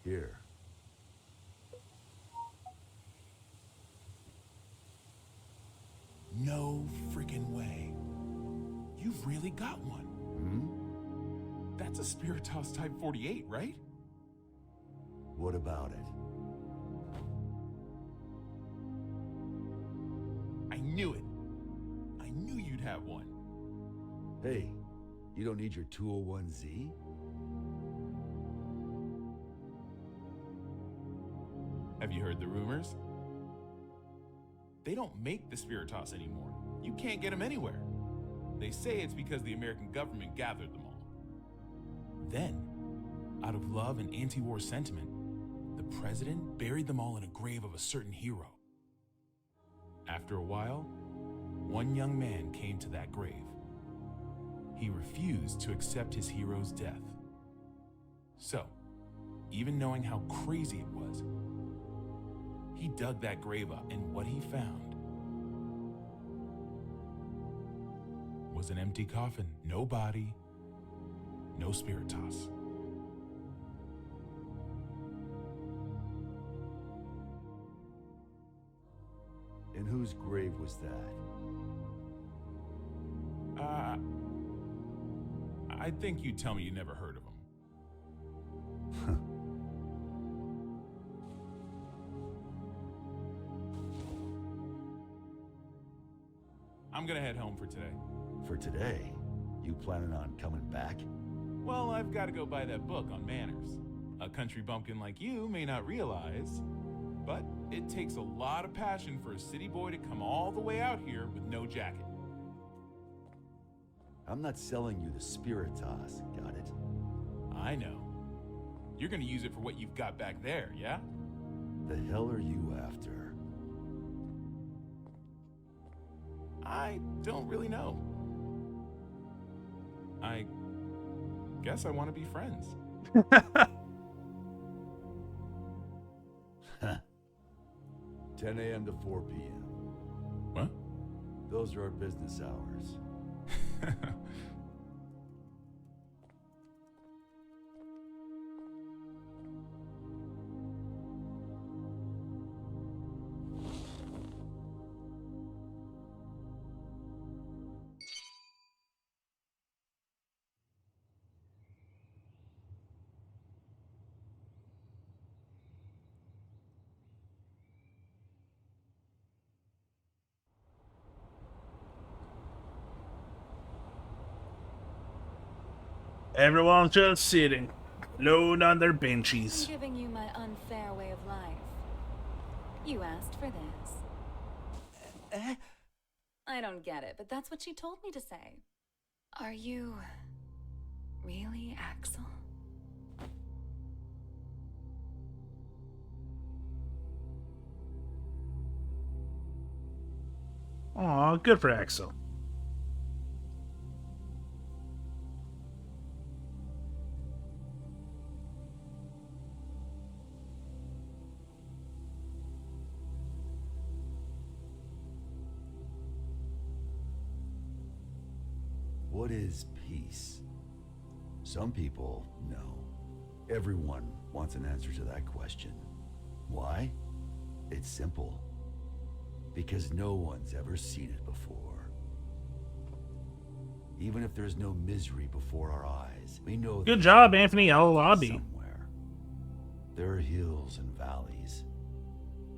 Here. No freaking way. You've really got one. Hmm? That's a Spiritos Type 48, right? What about it? I knew it. I knew you'd have one. Hey, you don't need your 201Z? Have you heard the rumors? They don't make the Spiritos anymore. You can't get them anywhere. They say it's because the American government gathered them all. Then, out of love and anti-war sentiment, the president buried them all in a grave of a certain hero. After a while, one young man came to that grave. He refused to accept his hero's death. So, even knowing how crazy it was, he dug that grave up, and what he found was an empty coffin. No body, no Spiritos. And whose grave was that? I think you'd tell me you never heard of him. I'm gonna head home for today. For today? You planning on coming back? Well, I've got to go buy that book on manners. A country bumpkin like you may not realize, but it takes a lot of passion for a city boy to come all the way out here with no jacket. I'm not selling you the Spiritas, got it? I know. You're gonna use it for what you've got back there, yeah? The hell are you after? I don't really know. I guess I want to be friends. 10 a.m. to 4 p.m. What? Those are our business hours. Everyone's just sitting, alone on their benches. I'm giving you my unfair way of life. You asked for this. I don't get it, but that's what she told me to say. Are you really Axel? Aw, good for Axel. What is peace? Some people know. Everyone wants an answer to that question. Why? It's simple. Because no one's ever seen it before. Even if there's no misery before our eyes, we know. Good job, Anthony L. Lobby. Somewhere. There are hills and valleys.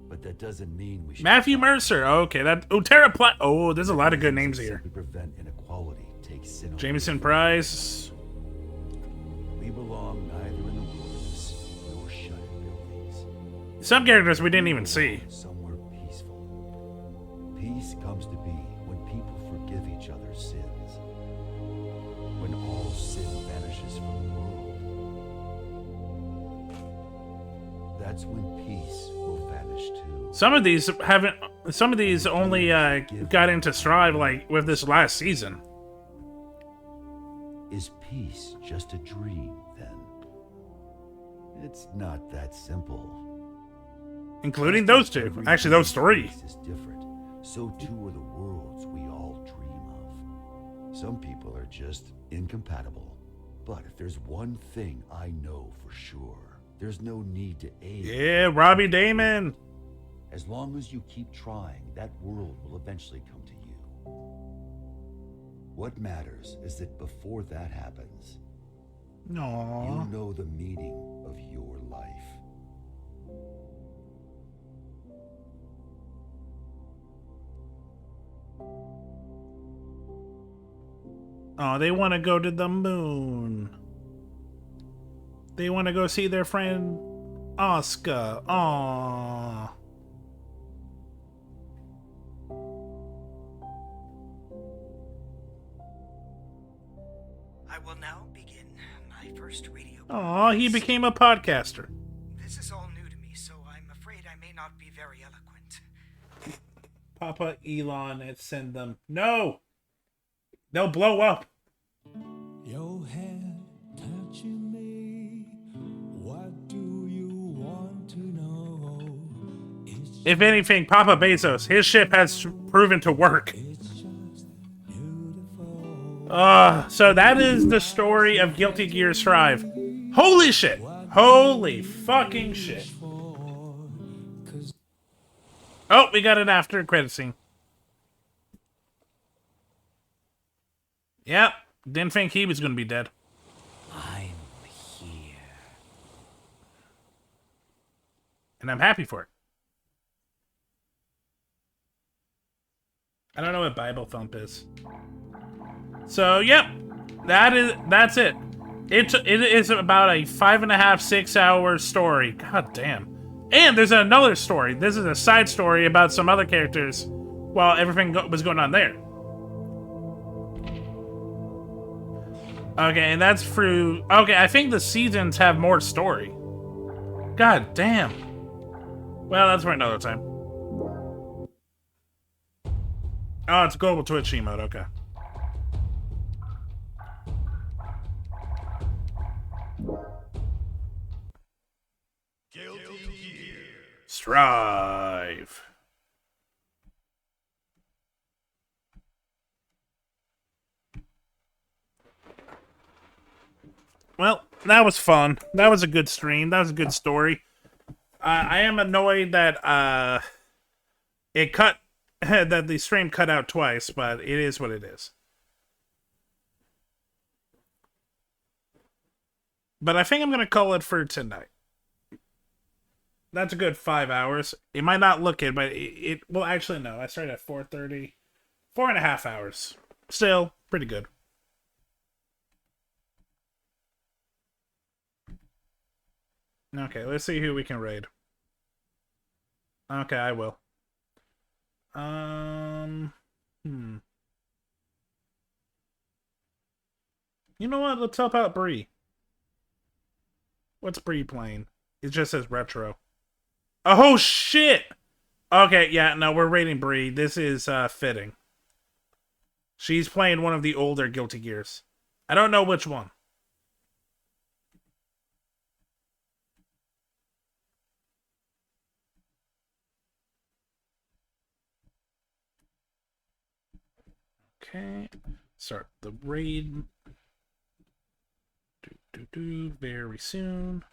But that doesn't mean we should. Matthew Mercer. Oh, okay, that. Oh, Terra Plat. Oh, there's a lot of good names here. Prevent inequality. Jameson Price. We belong neither in the wilderness nor shut-in buildings. Some characters we didn't even see. Somewhere peaceful. Peace comes to be when people forgive each other's sins. When all sin vanishes from the world. That's when peace will vanish too. Some of these haven't. Some of these only got into Strive like with this last season. Is peace just a dream, then? It's not that simple. Including those two. Actually, those three. Peace is different. So too are the worlds we all dream of. Some people are just incompatible. But if there's one thing I know for sure, there's no need to aim. Yeah, Robbie Damon. As long as you keep trying, that world will eventually come to you. What matters is that before that happens, Aww. you know the meaning of your life. Oh, they want to go to the moon. They want to go see their friend Oscar. Aww. I will now begin my first radio. Aw, he became a podcaster. This is all new to me, so I'm afraid I may not be very eloquent. Papa Elon and send them. No! They'll blow up. Your head touching me. What do you want to know? If anything, Papa Bezos, his ship has proven to work. So that is the story of Guilty Gear Strive. Holy shit! Holy fucking shit! Oh, we got an after credit scene. Yep, didn't think he was gonna be dead. I'm here. And I'm happy for it. I don't know what Bible Thump is. So, yep. That's it. It is about a 5.5, 6 hour story. God damn. And there's another story. This is a side story about some other characters while everything was going on there. Okay, and that's through... Okay, I think the seasons have more story. God damn. Well, that's for another time. Oh, it's global Twitch emote, okay. Strive. Well, that was fun. That was a good stream. That was a good story. I am annoyed that it cut that the stream cut out twice, but it is what it is. But I think I'm gonna call it for tonight. That's a good 5 hours. It might not look it, but it well, actually no. I started at 4:30, 4.5 hours. Still pretty good. Okay, let's see who we can raid. Okay, I will. You know what? Let's help out Bree. What's Bree playing? It just says retro. Oh shit! Okay, yeah, no, we're raiding Bree. This is fitting. She's playing one of the older Guilty Gears. I don't know which one. Okay, start the raid. Very soon.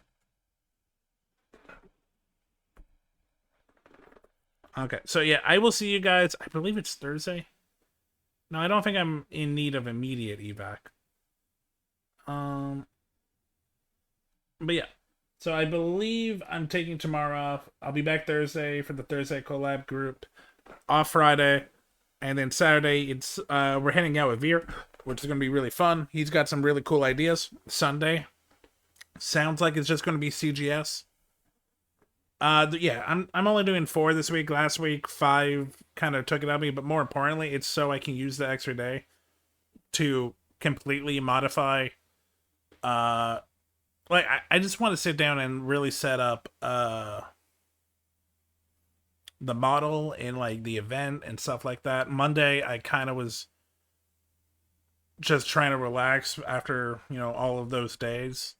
Okay, so yeah, I will see you guys. I believe it's Thursday. No, I don't think I'm in need of immediate evac. But yeah, so I believe I'm taking tomorrow off. I'll be back Thursday for the Thursday collab group. Off Friday, and then Saturday it's we're hanging out with Veer, which is gonna be really fun. He's got some really cool ideas. Sunday sounds like it's just gonna be CGS. Yeah, I'm only doing 4 this week. Last week 5 kind of took it out of me, but more importantly, it's so I can use the extra day to completely modify. Like I just want to sit down and really set up the model and like the event and stuff like that. Monday I kind of was just trying to relax after, you know, all of those days.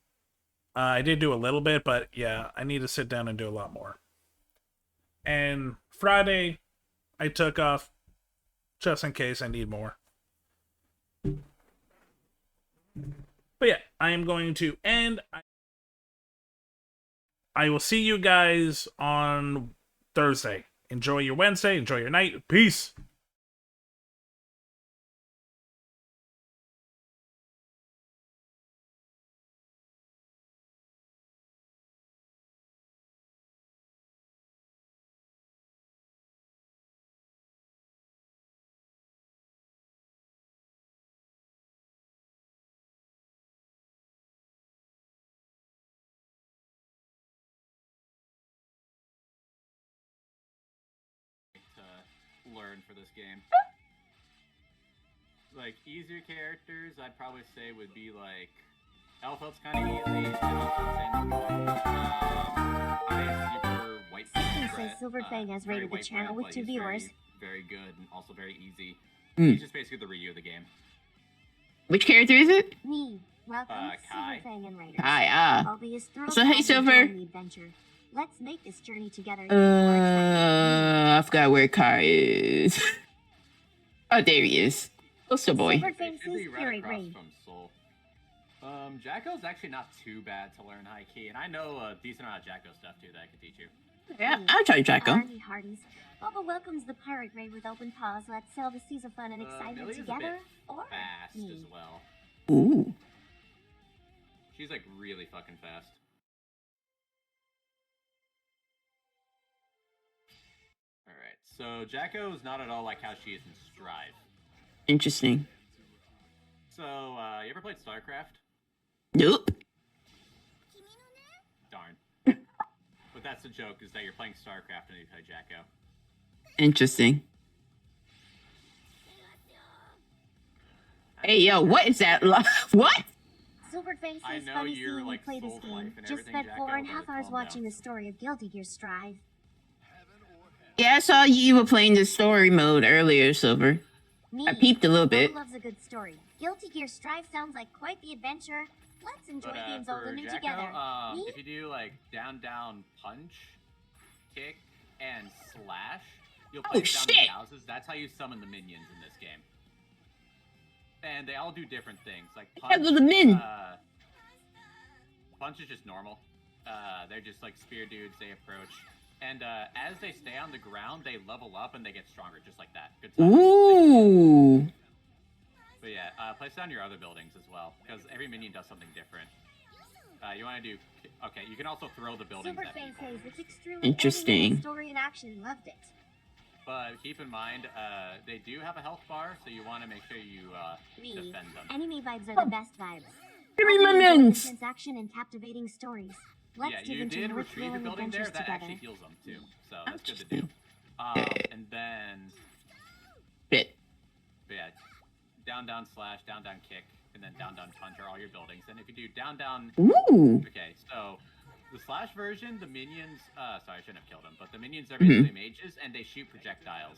I did do a little bit, but yeah, I need to sit down and do a lot more. And Friday I took off just in case I need more. But yeah, I am going to end. I will see you guys on Thursday. Enjoy your Wednesday. Enjoy your night. Peace. Learn for this game. Like, easier characters, I'd probably say would be like Elfelt's kind of easy. Super white. Says Silverfang has rated the channel with 2 viewers. Very good and also very easy. Mm. He's just basically the Ryu of the game. Which character is it? Me. Welcome, Kai. Silverfang and Raiders. Kai, ah. I'll be as thrilled So, to hey, have you Silver. join the adventure. Let's make this journey together. I forgot where Kai is. Oh, there he is. What's the boy? Silverfang's Spirit Raid. From Soul. Jacko's actually not too bad to learn high key, and I know a decent amount of Jacko stuff too that I could teach you. Yeah, I'll try Jacko. Hardy Hardies. Bubba welcomes the pirate raid with open paws. Let's sail the seas of fun and excitement Millie's together. Or fast me. as well. Ooh. She's like really fucking fast. Alright, so Jacko's not at all like how she is in Strive. Interesting. So, you ever played StarCraft? Nope. Darn. But that's the joke, is that you're playing StarCraft and you play Jacko. Interesting. Hey, yo, what is that? What? Silverface I is know funny you're, seeing you like, play this soul game. life and Just everything, spent Jacko, 4.5 but hours calm watching down. the story of Guilty Gear Strive. Yeah, I saw you were playing the story mode earlier, Silver. Me, I peeped a little bit. Who loves a good story? Guilty Gear Strive sounds like quite the adventure. Let's enjoy But games old for and new Jacko, together. Me? if you do like down, punch, kick, and slash, you'll Oh, place down shit. these houses. That's how you summon the minions in this game. And they all do different things. Like punch, the min. punch is just normal. They're just like spear dudes. They approach, and as they stay on the ground, they level up and they get stronger, just like that. Good time. Ooh. But yeah, place down your other buildings as well, because every minion does something different. You want to do... Okay, you can also throw the buildings at Silverface people. says it's extremely Interesting. animated story in action. Loved it. But keep in mind, they do have a health bar, so you want to make sure you Me. defend them. Enemy vibes are the best vibes. Give me I'll my enjoy the mins. transaction and captivating stories. Let's Yeah, dive you into did more retrieve your thrilling building there. adventures That together. actually heals them, too. So that's good to do. And then... Bit. But yeah, down, slash, down, kick, and then down, punch are all your buildings. And if you do down... Ooh. Okay, so... The slash version, the minions... sorry, I shouldn't have killed him. But the minions are basically mages, and they shoot projectiles.